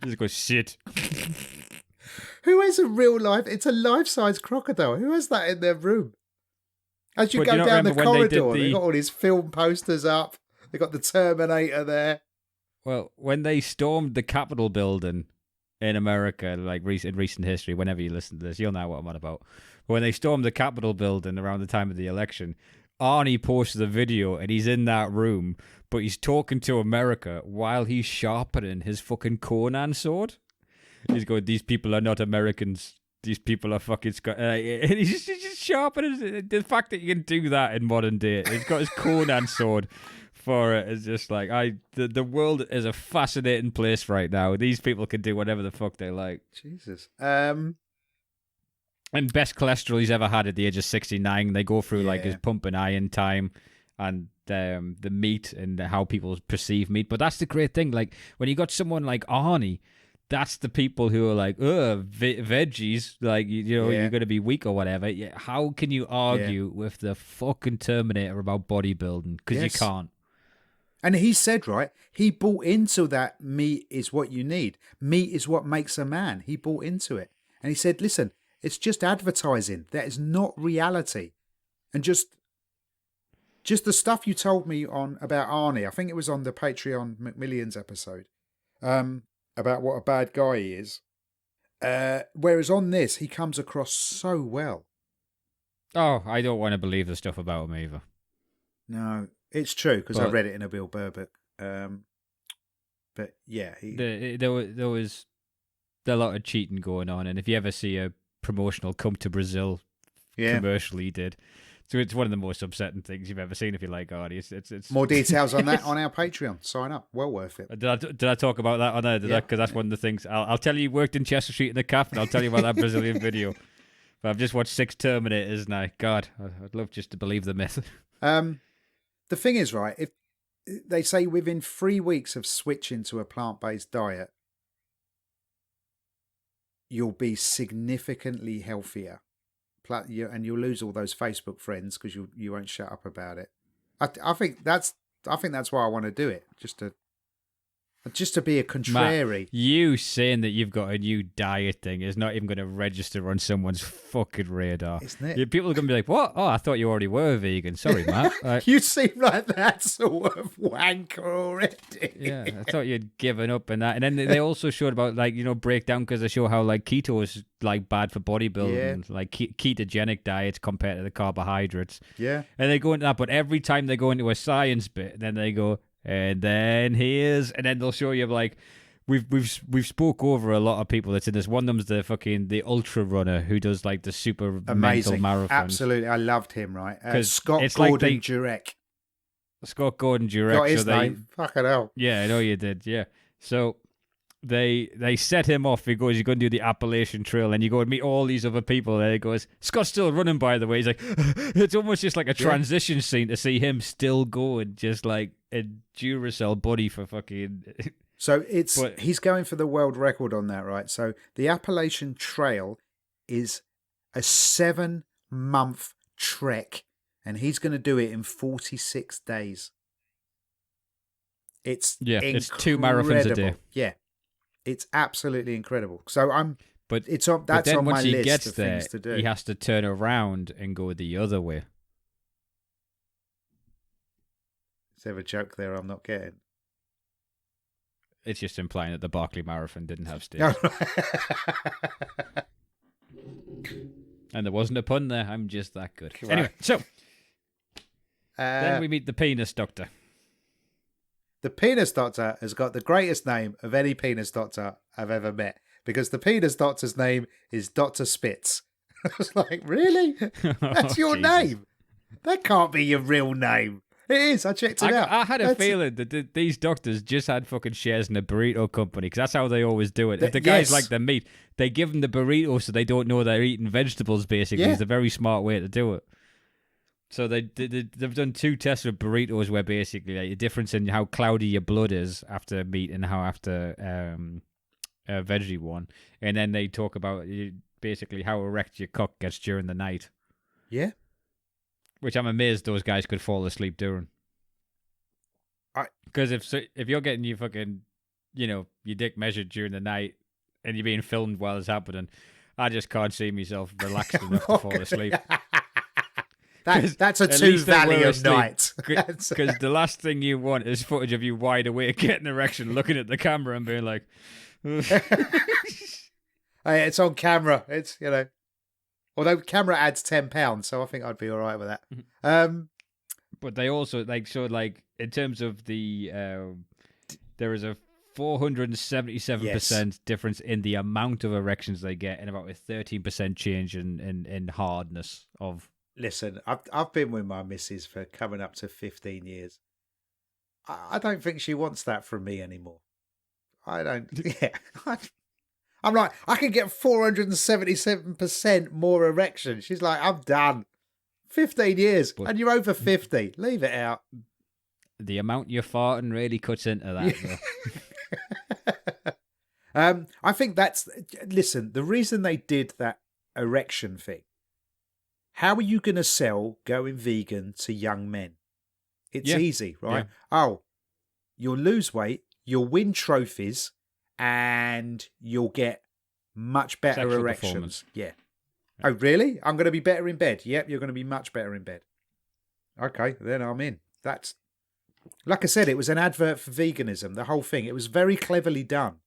B: Just go, shit.
A: Who has a real life? It's a life-size crocodile. Who has that in their room? As you go down the corridor, they've got all these film posters up. They've got the Terminator there.
B: Well, when they stormed the Capitol building in America, like in recent history, whenever you listen to this, you'll know what I'm on about. When they stormed the Capitol building around the time of the election, Arnie posted a video and he's in that room, but he's talking to America while he's sharpening his fucking Conan sword. He's going, "These people are not Americans. These people are fucking and he's just sharpening. The fact that you can do that in modern day, he's got his Conan sword for it. It's just like, the world is a fascinating place right now. These people can do whatever the fuck they like.
A: Jesus.
B: And best cholesterol he's ever had at the age of 69. They go through like his pumping iron time and the meat and how people perceive meat. But that's the great thing. Like when you got someone like Arnie, that's the people who are like, veggies, like, you're going to be weak or whatever. Yeah, how can you argue with the fucking Terminator about bodybuilding? Because you can't.
A: And he said, right, he bought into that meat is what you need. Meat is what makes a man. He bought into it. And he said, listen, it's just advertising. That is not reality. And just the stuff you told me on about Arnie, I think it was on the Patreon McMillions episode, about what a bad guy he is. Whereas on this, he comes across so well.
B: Oh, I don't want to believe the stuff about him either.
A: No, it's true, because I read it in a Bill Burr book. But yeah.
B: There was a lot of cheating going on, and if you ever see a promotional Come to Brazil commercial he did, so it's one of the most upsetting things you've ever seen if you like Arnie. It's
A: more details on that on our Patreon. Sign up. Well worth it.
B: Did I talk about that on there? Because that's one of the things. I'll tell you, he worked in Chester Street in the calf, and I'll tell you about that Brazilian video. But I've just watched 6 Terminators now. God, I'd love just to believe the myth.
A: The thing is, right, if they say within 3 weeks of switching to a plant-based diet, you'll be significantly healthier. And you'll lose all those Facebook friends because you won't shut up about it. I think that's why I want to do it, just to be a contrary.
B: Matt, you saying that you've got a new diet thing is not even going to register on someone's fucking radar.
A: Isn't it?
B: People are going to be like, "What? Oh, I thought you already were vegan. Sorry, Matt."
A: You seem like that sort of wanker already.
B: Yeah, I thought you'd given up and that. And then they also showed about, like, breakdown, because they show how, like, keto is, like, bad for bodybuilding, like ketogenic diets compared to the carbohydrates.
A: Yeah.
B: And they go into that, but every time they go into a science bit, then they go, and then they'll show you, like, we've spoke over a lot of people that's in this. One of them's the ultra runner who does, like, the super
A: amazing
B: mental marathons.
A: Absolutely, I loved him. Right, Scott Gordon-Jurek.
B: Scott Gordon-Jurek.
A: Got his name. Fucking hell.
B: Yeah, I know you did. Yeah, so they set him off. He goes, "You're going to do the Appalachian Trail," and you go and meet all these other people. And he goes, "Scott's still running, by the way." He's like, it's almost just like a transition scene to see him still going, just like a Duracell buddy for fucking.
A: So he's going for the world record on that, right? So the Appalachian Trail is a 7-month trek, and he's going to do it in 46 days. It's 2
B: marathons a day.
A: Yeah, it's absolutely incredible. So that's on my
B: list
A: of things to do.
B: He has to turn around and go the other way.
A: Is there a joke there I'm not getting?
B: It's just implying that the Barkley Marathon didn't have stage. And there wasn't a pun there. I'm just that good.
A: Correct.
B: Anyway, so then we meet the penis doctor.
A: The penis doctor has got the greatest name of any penis doctor I've ever met, because the penis doctor's name is Dr. Spitz. I was like, really? That's your
B: Jesus.
A: name? That can't be your real name. It is. I checked it out.
B: I had a feeling that these doctors just had fucking shares in a burrito company, because that's how they always do it. If the guys like the meat, they give them the burrito so they don't know they're eating vegetables, basically.
A: Yeah.
B: It's a very smart way to do it. So they've done 2 tests of burritos where basically like, the difference in how cloudy your blood is after meat and how after a veggie one. And then they talk about basically how erect your cock gets during the night.
A: Yeah.
B: Which I'm amazed those guys could fall asleep during. Because if you're getting your fucking, your dick measured during the night and you're being filmed while it's happening, I just can't see myself relaxed enough to fall asleep.
A: That's a too valiant night.
B: Because the last thing you want is footage of you wide awake, getting an erection, looking at the camera and being like...
A: Hey, it's on camera. It's, although camera adds £10, so I think I'd be all right with that.
B: But they also, in terms of the... there is a 477% difference in the amount of erections they get and about a 13% change in hardness of...
A: Listen, I've been with my missus for coming up to 15 years. I don't think she wants that from me anymore. I don't. Yeah, I'm like, I can get 477% more erection. She's like, I'm done. 15 years, and you're over 50. Leave it out.
B: The amount you're farting really cuts into
A: that. I think that's. Listen, the reason they did that erection thing. How are you going to sell going vegan to young men? It's easy, right? Yeah. Oh, you'll lose weight, you'll win trophies, and you'll get much better
B: sexual
A: erections. Yeah. Oh, really? I'm going to be better in bed. Yep, you're going to be much better in bed. Okay, then I'm in. That's, like I said, it was an advert for veganism, the whole thing. It was very cleverly done.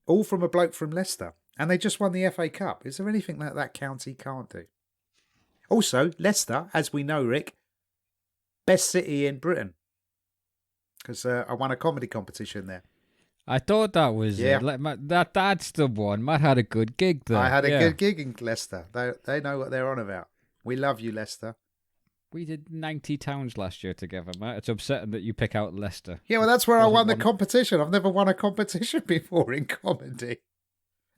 A: All from a bloke from Leicester. And they just won the FA Cup. Is there anything that county can't do? Also, Leicester, as we know, Rick, best city in Britain. Because I won a comedy competition there.
B: I thought that was it. That's the one. Matt had a good gig there.
A: I had a good gig in Leicester. They know what they're on about. We love you, Leicester.
B: We did 90 towns last year together, Matt. It's upsetting that you pick out Leicester.
A: Yeah, well, that's where I won the competition. I've never won a competition before in comedy.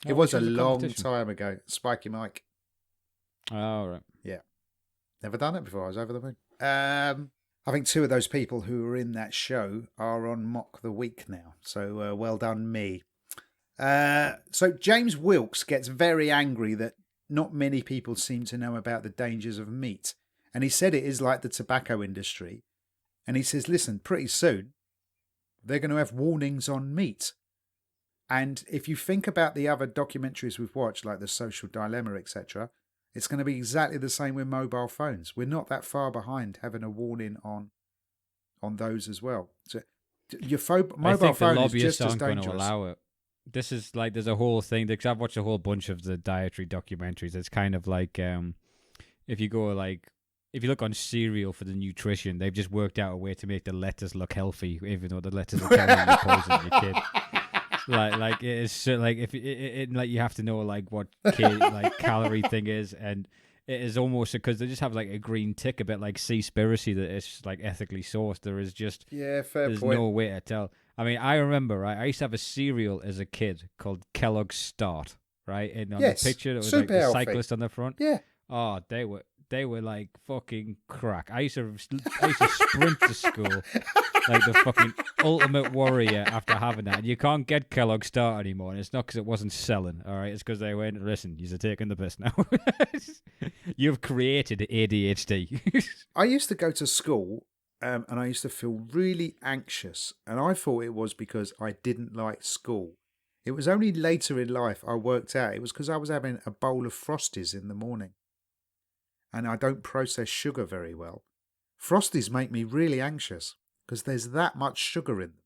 A: It was a long time ago. Spiky Mike.
B: Oh, right.
A: Yeah. Never done it before. I was over the moon. I think 2 of those people who were in that show are on Mock the Week now. So well done me. So James Wilkes gets very angry that not many people seem to know about the dangers of meat. And he said it is like the tobacco industry. And he says, listen, pretty soon they're going to have warnings on meat. And if you think about the other documentaries we've watched, like The Social Dilemma, etc., it's going to be exactly the same with mobile phones. We're not that far behind having a warning on those as well. So your mobile phone is just as dangerous.
B: Going to allow it. This is like, there's a whole thing, because I've watched a whole bunch of the dietary documentaries. It's kind of like, if you look on cereal for the nutrition, they've just worked out a way to make the letters look healthy, even though the letters are telling you poison your kid. Like it is so, like if it like you have to know like what calorie thing is, and it is almost because they just have like a green tick, a bit like Seaspiracy, that it's like ethically sourced. There is just there's no way to tell. I mean, I remember I used to have a cereal as a kid called Kellogg's Start, right? And on the picture it was like the cyclist on the front.
A: Yeah.
B: Oh, they were like fucking crack. I used to sprint to school like the fucking ultimate warrior after having that. And you can't get Kellogg's Start anymore. And it's not because it wasn't selling, all right? It's because they went, listen, you're taking the piss now. You've created ADHD.
A: I used to go to school and I used to feel really anxious. And I thought it was because I didn't like school. It was only later in life I worked out it was because I was having a bowl of Frosties in the morning. And I don't process sugar very well. Frosties make me really anxious because there's that much sugar in them.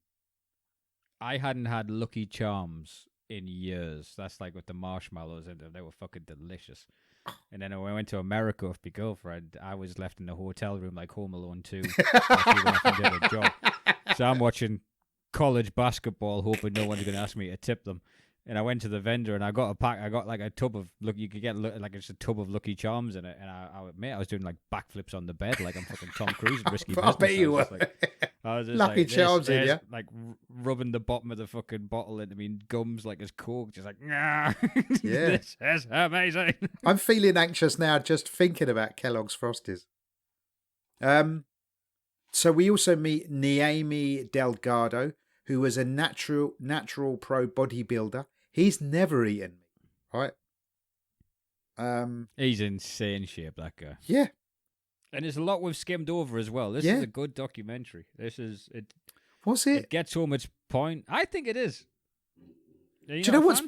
B: I hadn't had Lucky Charms in years. That's like with the marshmallows in them. They were fucking delicious. And then when I went to America with my girlfriend, I was left in the hotel room like Home Alone 2 while she went off and did a job. So I'm watching college basketball, hoping no one's going to ask me to tip them. And I went to the vendor and I got a pack. I got like a tub of you could get like it's a tub of Lucky Charms in it. And I was doing like backflips on the bed like I'm fucking Tom Cruise in Risky Business.
A: I bet you were.
B: I was just
A: Lucky
B: like,
A: Charms in ya.
B: like rubbing the bottom of the fucking bottle into me gums like it's Coke, just like, nah,
A: Yeah.
B: this is amazing.
A: I'm feeling anxious now just thinking about Kellogg's Frosties. So we also meet Naomi Delgado, who was a natural pro bodybuilder. He's never eaten meat, right?
B: He's insane shape, that guy.
A: Yeah.
B: And there's a lot we've skimmed over as well. This is a good documentary. This is it.
A: Was it?
B: It gets so much point. I think it is.
A: Do you know what's?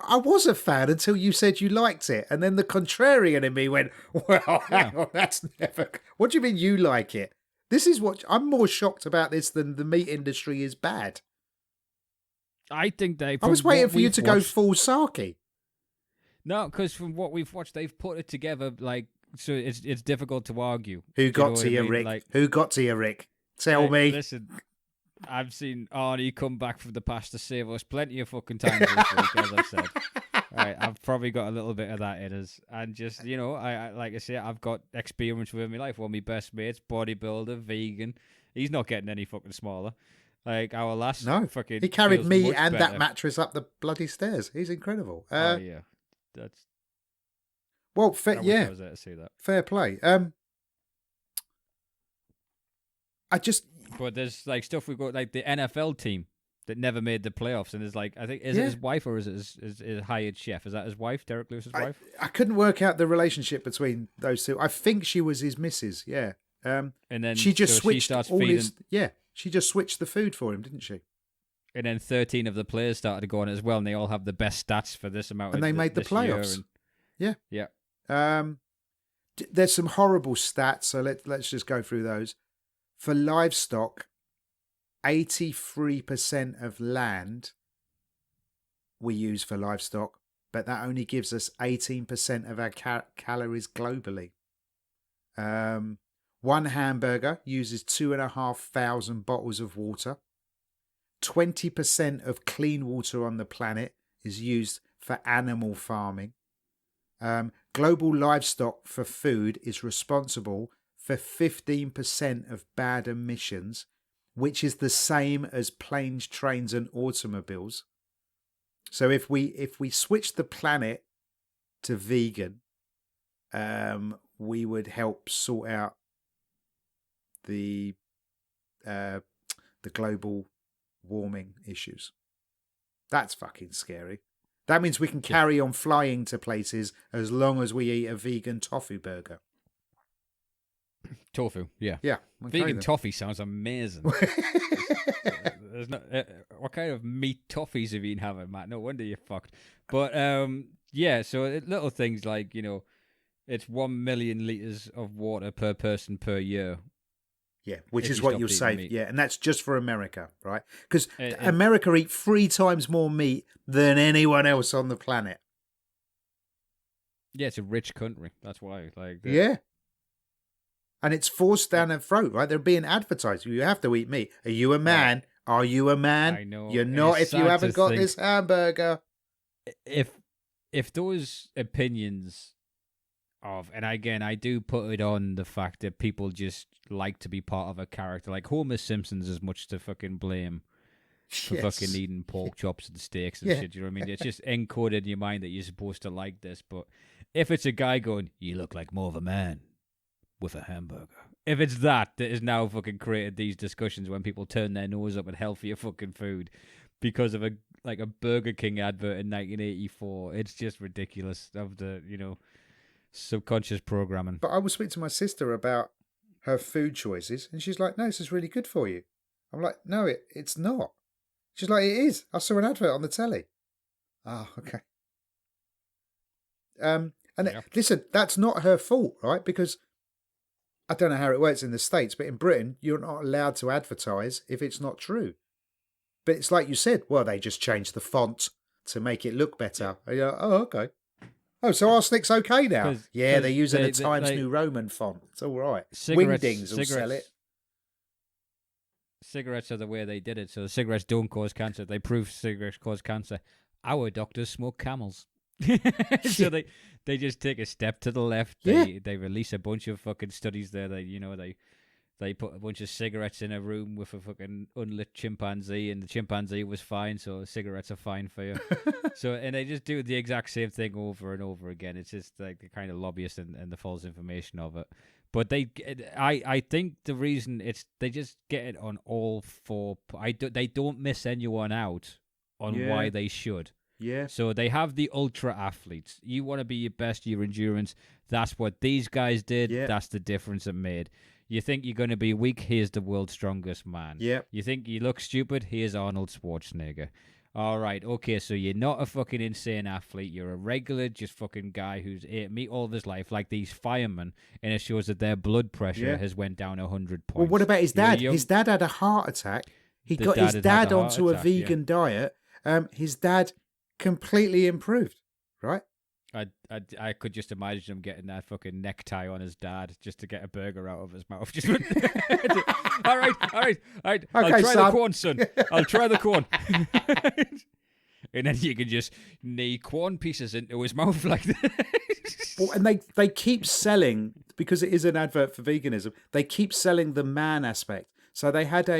A: I was a fan until you said you liked it, and then the contrarian in me went, "Well, hang on, that's never." What do you mean you like it? This is what I'm more shocked about this than the meat industry is bad.
B: I think they.
A: I was waiting for you to go full Saki.
B: No, because from what we've watched, they've put it together like so. It's difficult to argue.
A: Who got to you, Rick?
B: Like,
A: who got to you, Rick? Tell me.
B: Listen, I've seen Arnie come back from the past to save us plenty of fucking times this week, as I've said. Right, I've probably got a little bit of that in us, and just I like I say, I've got experience within my life. One of my best mates, bodybuilder, vegan. He's not getting any fucking smaller. Like our last, fucking.
A: He carried me and
B: better.
A: that mattress up the bloody stairs. He's incredible.
B: Oh yeah, that's.
A: Well, I
B: was there to see that.
A: Fair play.
B: But there's like stuff we've got like the NFL team that never made the playoffs, and there's like I think is it his wife or is it his hired chef? Is that his wife, Derek Lewis's wife?
A: I couldn't work out the relationship between those two. I think she was his missus. Yeah.
B: And then
A: she just switched
B: she starts
A: all
B: feeding.
A: his. Yeah, she just switched the food for him, didn't she?
B: And then 13 of the players started to go on as well, and they all have the best stats for this amount.
A: And they made the playoffs.
B: Yeah.
A: There's some horrible stats, so let's just go through those. For livestock, 83% of land we use for livestock, but that only gives us 18% of our calories globally. One hamburger uses 2,500 bottles of water. 20% of clean water on the planet is used for animal farming. Global livestock for food is responsible for 15% of bad emissions, which is the same as planes, trains, and automobiles. So if we switch the planet to vegan, we would help sort out the global warming issues. That's fucking scary. That means we can carry on flying to places as long as we eat a vegan tofu burger.
B: Tofu, yeah.
A: Yeah.
B: Okay, vegan toffee sounds amazing. There's no, what kind of meat toffees have you been having, Matt? No wonder you're fucked. But yeah, so little things like, it's 1 million litres of water per person per year.
A: Yeah, which is what you'll save. Yeah, and that's just for America, right? Because America eat 3 times more meat than anyone else on the planet.
B: Yeah, it's a rich country. That's why.
A: Yeah. And it's forced down their throat, right? They're being advertised. You have to eat meat. Are you a man? Are you a man?
B: I know.
A: You're not if you haven't got this hamburger.
B: If those opinions of, and again, I do put it on the fact that people just like to be part of a character. Like Homer Simpson's as much to fucking blame for fucking eating pork chops and steaks and shit. You know what I mean? It's just encoded in your mind that you're supposed to like this. But if it's a guy going, you look like more of a man with a hamburger. If it's that has now fucking created these discussions when people turn their nose up at healthier fucking food because of a Burger King advert in 1984, it's just ridiculous of the, subconscious programming.
A: But I will speak to my sister about her food choices and she's like, no, this is really good for you. I'm like, no, it's not. She's like, it is. I saw an advert on the telly. Oh, okay. Listen, that's not her fault, right? Because I don't know how it works in the States, but in Britain, you're not allowed to advertise if it's not true. But it's like you said, well, they just changed the font to make it look better. Yeah. Oh, okay. Oh, so arsenic's okay now? Yeah, they're using a
B: they,
A: Times
B: like,
A: New Roman font. It's all right.
B: cigarettes,
A: Wingdings will sell it.
B: Cigarettes are the way they did it. So cigarettes don't cause cancer. They prove cigarettes cause cancer. Our doctors smoke Camels. So they just take a step to the left. They release a bunch of fucking studies there. They put a bunch of cigarettes in a room with a fucking unlit chimpanzee, and the chimpanzee was fine, so cigarettes are fine for you. And they just do the exact same thing over and over again. It's just like the kind of lobbyist and the false information of it. But I think the reason they just get it on all four. They don't miss anyone out on why they should.
A: Yeah.
B: So they have the ultra athletes. You want to be your best, your endurance. That's what these guys did.
A: Yeah.
B: That's the difference it made. You think you're going to be weak? Here's the world's strongest man.
A: Yeah.
B: You think you look stupid? Here's Arnold Schwarzenegger. All right, okay, so you're not a fucking insane athlete. You're a regular, just fucking guy who's ate meat all of his life, like these firemen, and it shows that their blood pressure has went down 100 points.
A: Well, what about his dad? His dad had a heart attack. He got his dad onto a vegan diet. His dad completely improved, right?
B: I could just imagine him getting that fucking necktie on his dad just to get a burger out of his mouth. Just all right.
A: Okay,
B: I'll try
A: son.
B: the corn, son. I'll try the corn. And then you can just knee corn pieces into his mouth like that.
A: Well, and they keep selling, because it is an advert for veganism, they keep selling the man aspect. So they had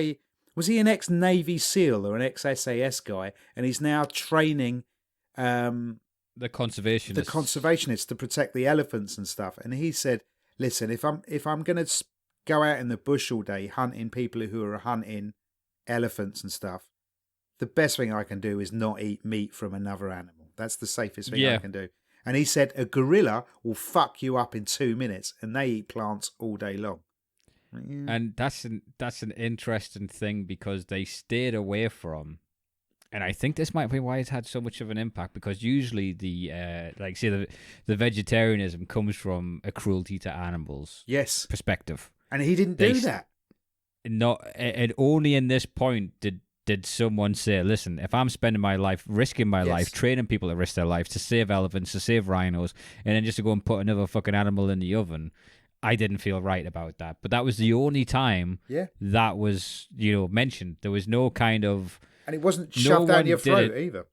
A: was he an ex-Navy SEAL or an ex-SAS guy? And he's now training
B: the conservationists
A: to protect the elephants and stuff. And he said, listen, if I'm going to go out in the bush all day hunting people who are hunting elephants and stuff, the best thing I can do is not eat meat from another animal. That's the safest thing I can do. And he said a gorilla will fuck you up in 2 minutes, and they eat plants all day long. Yeah.
B: And that's an interesting thing, because they stayed away from. And I think this might be why it's had so much of an impact, because usually the vegetarianism comes from a cruelty to animals perspective.
A: And he didn't do that.
B: And only in this point did someone say, listen, if I'm spending my life, risking my life, training people to risk their lives to save elephants, to save rhinos, and then just to go and put another fucking animal in the oven, I didn't feel right about that. But that was the only time that was, mentioned. There was no kind of...
A: And it wasn't shoved down your throat either.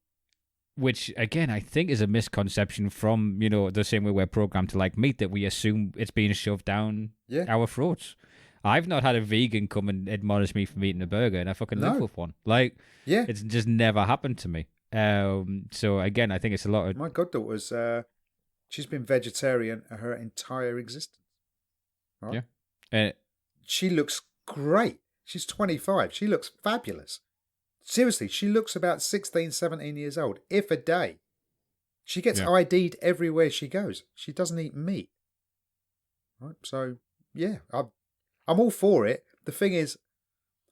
B: Which, again, I think is a misconception from, the same way we're programmed to like meat, that we assume it's being shoved down our throats. I've not had a vegan come and admonish me for eating a burger, and I fucking live with one. Like, it's just never happened to me. So, again, I think it's a lot of...
A: My goddaughter's, she's been vegetarian her entire existence. Right?
B: Yeah.
A: She looks great. She's 25. She looks fabulous. Seriously, she looks about 16, 17 years old, if a day. She gets ID'd everywhere she goes. She doesn't eat meat. Right? So, yeah, I'm all for it. The thing is,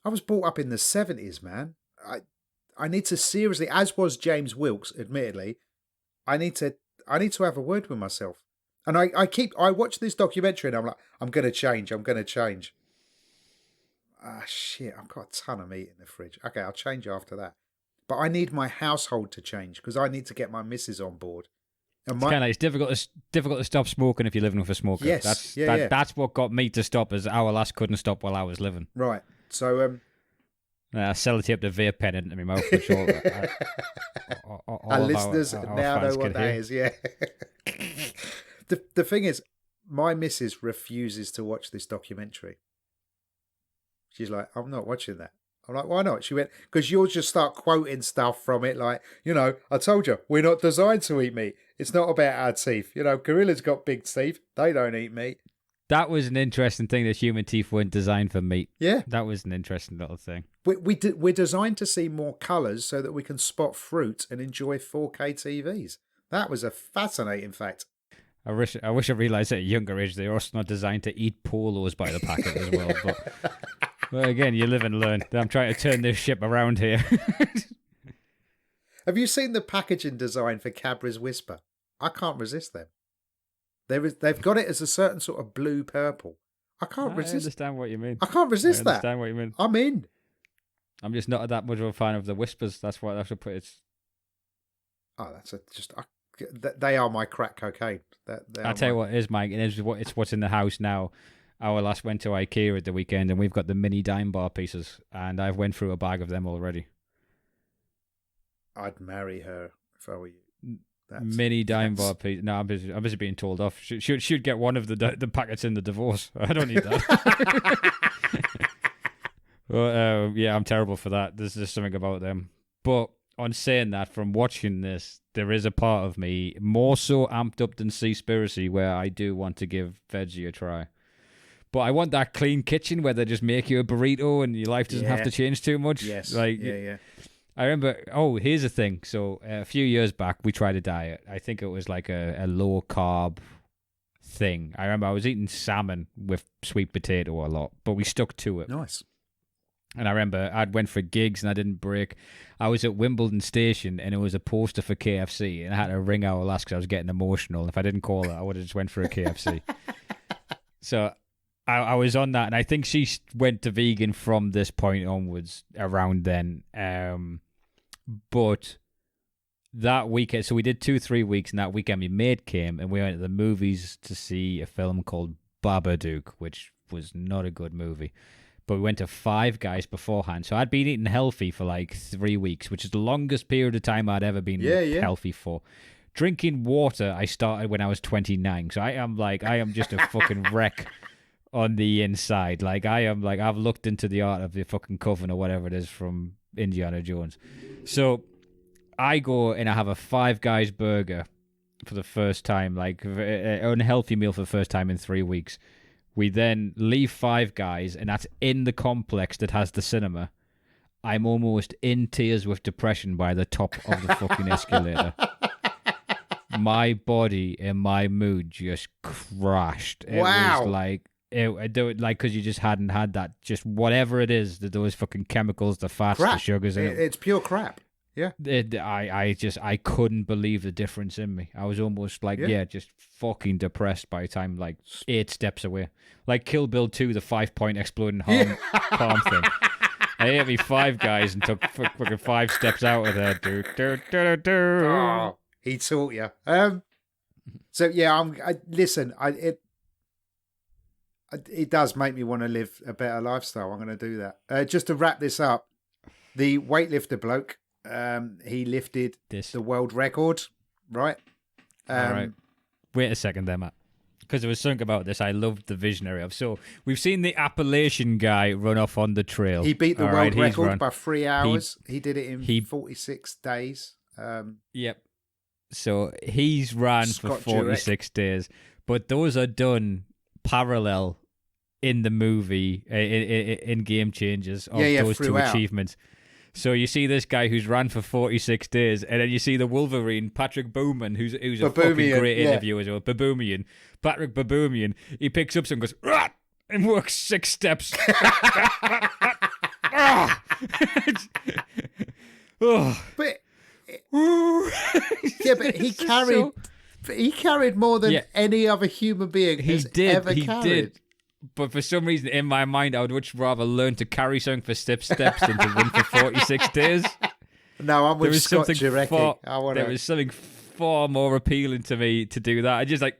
A: I was brought up in the 70s, man. I need to seriously, as was James Wilkes, admittedly, I need to have a word with myself. And I watch this documentary and I'm like, I'm going to change. Ah, shit, I've got a ton of meat in the fridge. Okay, I'll change after that. But I need my household to change, because I need to get my missus on board. And
B: it's difficult to stop smoking if you're living with a smoker.
A: Yes,
B: that's what got me to stop, is our lass couldn't stop while I was living.
A: Right, so...
B: I sellotaped a vape pen into my mouth, which all
A: our listeners
B: our
A: now know
B: fans
A: what
B: can
A: that
B: hear.
A: is, yeah. The thing is, my missus refuses to watch this documentary. She's like, I'm not watching that. I'm like, why not? She went, because you'll just start quoting stuff from it, like, I told you, we're not designed to eat meat. It's not about our teeth. Gorillas got big teeth. They don't eat meat.
B: That was an interesting thing, that human teeth weren't designed for meat.
A: Yeah.
B: That was an interesting little thing.
A: We're designed to see more colours so that we can spot fruit and enjoy 4K TVs. That was a fascinating fact.
B: I wish I realised at a younger age they're also not designed to eat polos by the packet as well. But again, you live and learn. I'm trying to turn this ship around here.
A: Have you seen the packaging design for Cadbury's Whisper? I can't resist them. They've got it as a certain sort of blue-purple. I can't resist. I
B: understand what you mean.
A: I can't resist that. I
B: understand what you mean.
A: I'm in.
B: I'm just not that much of a fan of the Whispers. That's why I should put it.
A: Oh, they are my crack cocaine.
B: I'll tell you what it is, Mike. It's what's in the house now. Our last went to IKEA at the weekend, and we've got the mini dime bar pieces, and I've went through a bag of them already.
A: I'd marry her if I were you.
B: Mini dime bar piece. No, I'm busy being told off. Should get one of the packets in the divorce. I don't need that. Well, yeah, I'm terrible for that. There's just something about them. But on saying that, from watching this, there is a part of me more so amped up than Seaspiracy where I do want to give veggie a try. But I want that clean kitchen where they just make you a burrito and your life doesn't have to change too much.
A: Yes.
B: Yeah. I remember, here's the thing. So a few years back, we tried a diet. I think it was like a low-carb thing. I remember I was eating salmon with sweet potato a lot, but we stuck to it.
A: Nice.
B: And I remember I went for gigs and I didn't break. I was at Wimbledon Station and it was a poster for KFC and I had to ring our last because I was getting emotional. If I didn't call it, I would have just went for a KFC. So I was on that, and I think she went to vegan from this point onwards around then. But that weekend, so we did 2-3 weeks, and that weekend my mate came, and we went to the movies to see a film called Babadook, which was not a good movie. But we went to Five Guys beforehand. So I'd been eating healthy for like 3 weeks, which is the longest period of time I'd ever been healthy for. Drinking water, I started when I was 29. So I am just a fucking wreck on the inside. I've looked into the art of the fucking coven or whatever it is from Indiana Jones. So I go and I have a Five Guys burger for the first time, like an unhealthy meal for the first time in 3 weeks. We then leave Five Guys, and that's in the complex that has the cinema. I'm almost in tears with depression by the top of the fucking escalator. My body and my mood just crashed. It was like, because you just hadn't had that, just whatever it is, those fucking chemicals, the fats, the sugars.
A: It's pure crap. Yeah.
B: I couldn't believe the difference in me. I was almost like, just fucking depressed by the time, like, 8 steps away. Like Kill Bill 2, the 5-point exploding palm thing. I ate me Five Guys and took fucking 5 steps out of there.
A: Oh, he taught you. So yeah, it does make me want to live a better lifestyle. I'm going to do that. Just to wrap this up, the weightlifter bloke, he lifted the world record, right?
B: All right. Wait a second there, Matt. Because there was something about this I loved the visionary of. So we've seen the Appalachian guy run off on the trail.
A: He beat the world record by 3 hours. He did it in 46 days.
B: Yep. So he's ran for 46 days. But those are done parallel in the movie, in Game Changers, of those two achievements. So you see this guy who's ran for 46 days, and then you see the Wolverine, Patrick Bowman, who's a fucking great interview as well. Baboomian. Patrick Baboomian. He picks up some and goes, "Rah!" and works 6 steps.
A: But he carried more than any other human being has ever carried. He did.
B: But for some reason, in my mind, I would much rather learn to carry something for steps than to run for 46 days.
A: No, I'm with Scott Jurek.
B: There was something far more appealing to me to do that. I just like,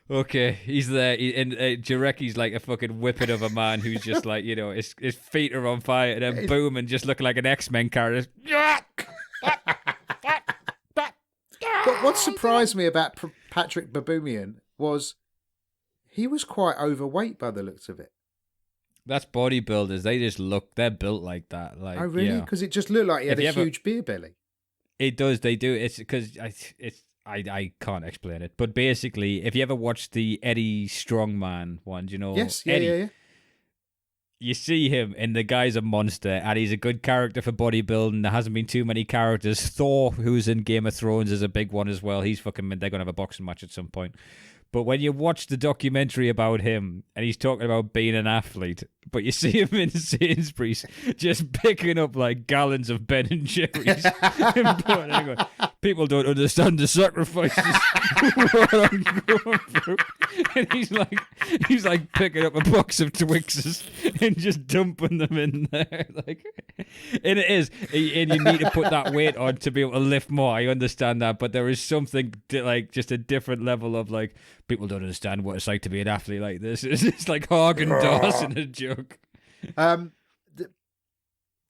B: okay, he's there. And Jarecki's like a fucking whippet of a man who's just like, his feet are on fire. And then boom, and just looking like an X-Men character.
A: But what surprised me about Patrick Baboomian was he was quite overweight by the looks of it.
B: That's bodybuilders. They're built like that. Like,
A: oh, really? Because it just looked like he had a huge beer belly.
B: It does. They do. It's because I can't explain it. But basically, if you ever watched the Eddie Strongman one,
A: Yes, yeah,
B: Eddie,
A: yeah.
B: You see him, and the guy's a monster, and he's a good character for bodybuilding. There hasn't been too many characters. Thor, who's in Game of Thrones, is a big one as well. They're going to have a boxing match at some point. But when you watch the documentary about him, and he's talking about being an athlete, but you see him in Sainsbury's just picking up like gallons of Ben and Jerry's. People don't understand the sacrifices what I'm going through. And he's like picking up a box of Twixes and just dumping them in there. Like, and it is, and you need to put that weight on to be able to lift more. I understand that, but there is something like just a different level of like people don't understand what it's like to be an athlete like this. It's like Haagen-Dazs in a jug.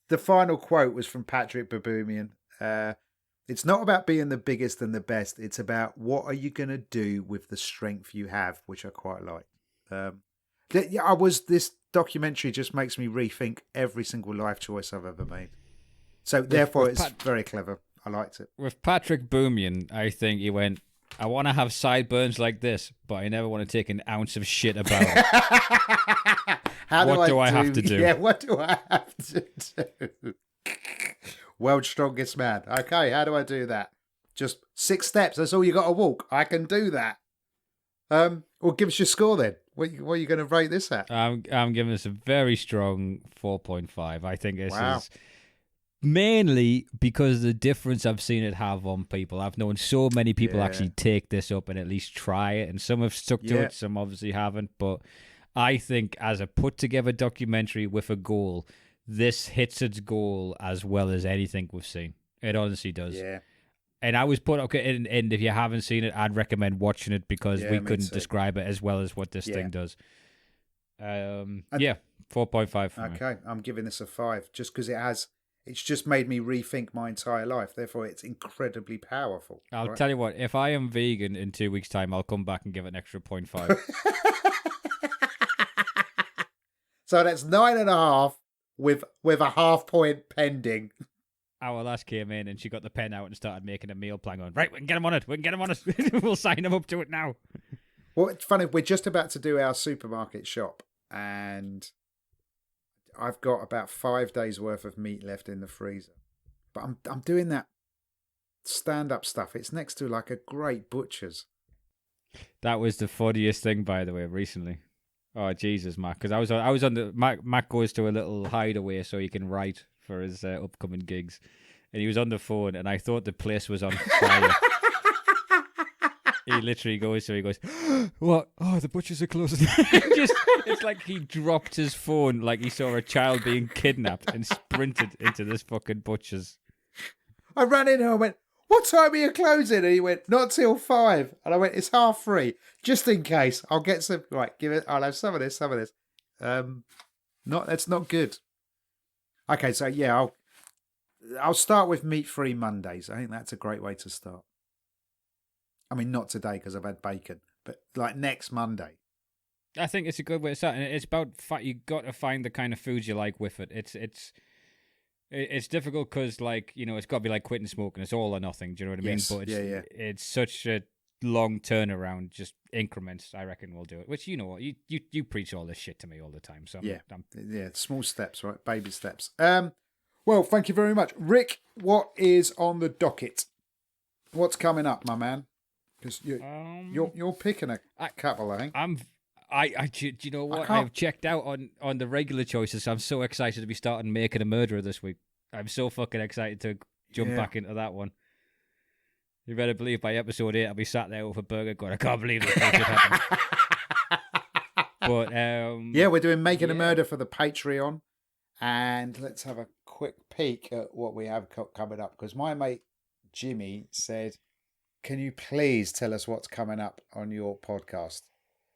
A: The final quote was from Patrick Baboumian. It's not about being the biggest and the best. It's about what are you going to do with the strength you have, which I quite like. This documentary just makes me rethink every single life choice I've ever made. So therefore, it's very clever. I liked it.
B: With Patrick Baboumian, I think he went, I want to have sideburns like this, but I never want to take an ounce of shit about it. What do I have to do?
A: Yeah, what do I have to do? World's strongest man. Okay, how do I do that? Just 6 steps. That's all you got to walk. I can do that. Well, give us your score then. What are you going to rate this at?
B: I'm giving this a very strong 4.5. I think this
A: Wow.
B: is mainly because of the difference I've seen it have on people. I've known so many people actually take this up and at least try it, and some have stuck to it, some obviously haven't. But I think as a put together documentary with a goal, this hits its goal as well as anything we've seen. It honestly does.
A: Yeah.
B: And I was put, okay, and if you haven't seen it, I'd recommend watching it because we couldn't describe it as well as what this thing does. 4.5 for me.
A: Okay, I'm giving this a 5 just because it's just made me rethink my entire life. Therefore, it's incredibly powerful.
B: I'll tell you what, if I am vegan in 2 weeks' time, I'll come back and give it an extra 0.5.
A: So that's 9.5 with a half point pending.
B: Our lass came in and she got the pen out and started making a meal plan on. Right, we can get him on it. We'll sign him up to it now.
A: Well, it's funny. We're just about to do our supermarket shop, and I've got about 5 days worth of meat left in the freezer. But I'm doing that stand-up stuff. It's next to like a great butcher's.
B: That was the funniest thing, by the way, recently. Oh Jesus, Matt! Because I was on the Matt goes to a little hideaway so he can write for his upcoming gigs, and he was on the phone, and I thought the place was on fire. He literally goes to, he goes, what? Oh, the butchers are closing. It's like he dropped his phone like he saw a child being kidnapped and sprinted into this fucking butcher's.
A: I ran in and I went, what time are you closing? And he went, not till 5. And I went, it's 3:30. Just in case, I'll get some. Right, I'll have some of this. That's not good. Okay, so yeah, I'll start with meat-free Mondays. I think that's a great way to start. I mean, not today because I've had bacon, but like next Monday.
B: I think it's a good way to start, and it's about you got to find the kind of foods you like with it. It's difficult because, like, you know, it's got to be like quitting smoking. It's all or nothing. Do you know what I mean? But it's such a long turnaround. Just increments, I reckon, will do it. Which, you know what, you preach all this shit to me all the time. So
A: yeah, small steps, right? Baby steps. Well, thank you very much, Rick. What is on the docket? What's coming up, my man? Because you're picking a couple, I think.
B: Do you know what? I've checked out on the regular choices. So I'm so excited to be starting Making a Murderer this week. I'm so fucking excited to jump back into that one. You better believe by episode 8 I'll be sat there with a burger going, I can't believe this shit happened. But
A: we're doing Making a Murder for the Patreon, and let's have a quick peek at what we have coming up. Because my mate Jimmy said, can you please tell us what's coming up on your podcast?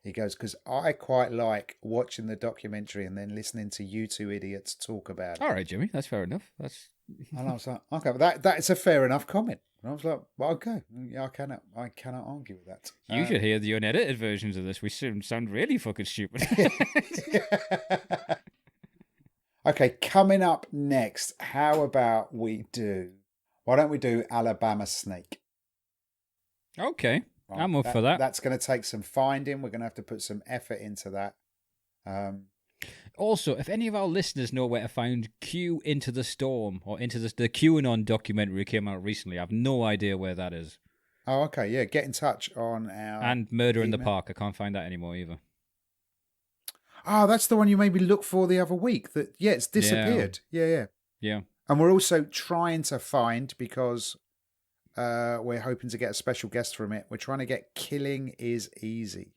A: He goes, because I quite like watching the documentary and then listening to you two idiots talk about it.
B: All right, Jimmy, that's fair enough.
A: And I was like, okay, that is a fair enough comment. And I was like, well, okay, yeah, I cannot argue with that.
B: You should hear the unedited versions of this. We sound really fucking stupid.
A: Okay, coming up next, why don't we do Alabama Snake?
B: Okay, right, I'm up for that.
A: That's going to take some finding. We're going to have to put some effort into that.
B: Also, if any of our listeners know where to find Q Into the Storm or into the QAnon documentary came out recently, I have no idea where that is.
A: Oh, okay, yeah. Get in touch on our
B: and Murder in the Park. I can't find that anymore either.
A: Oh, that's the one you made me look for the other week. It's disappeared. Yeah.
B: Yeah.
A: And we're also trying to find, because We're hoping to get a special guest from it. We're trying to get Killing is Easy,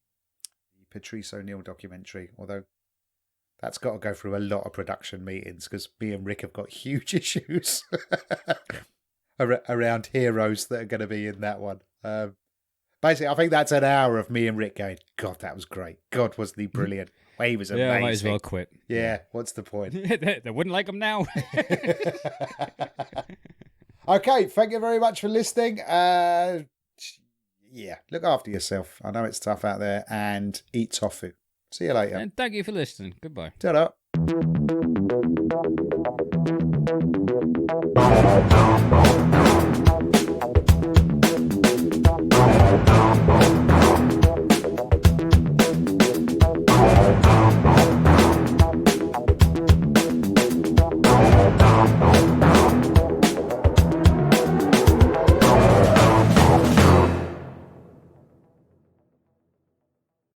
A: the Patrice O'Neill documentary, although that's got to go through a lot of production meetings because me and Rick have got huge issues around heroes that are going to be in that one. Basically, I think that's an hour of me and Rick going, God, that was great. God, wasn't he brilliant? Well, he was amazing.
B: Yeah, I might as well quit.
A: Yeah, what's the point?
B: They wouldn't like him now.
A: Okay, thank you very much for listening. Yeah, look after yourself. I know it's tough out there, and eat tofu. See you later.
B: And thank you for listening. Goodbye.
A: Ta-da.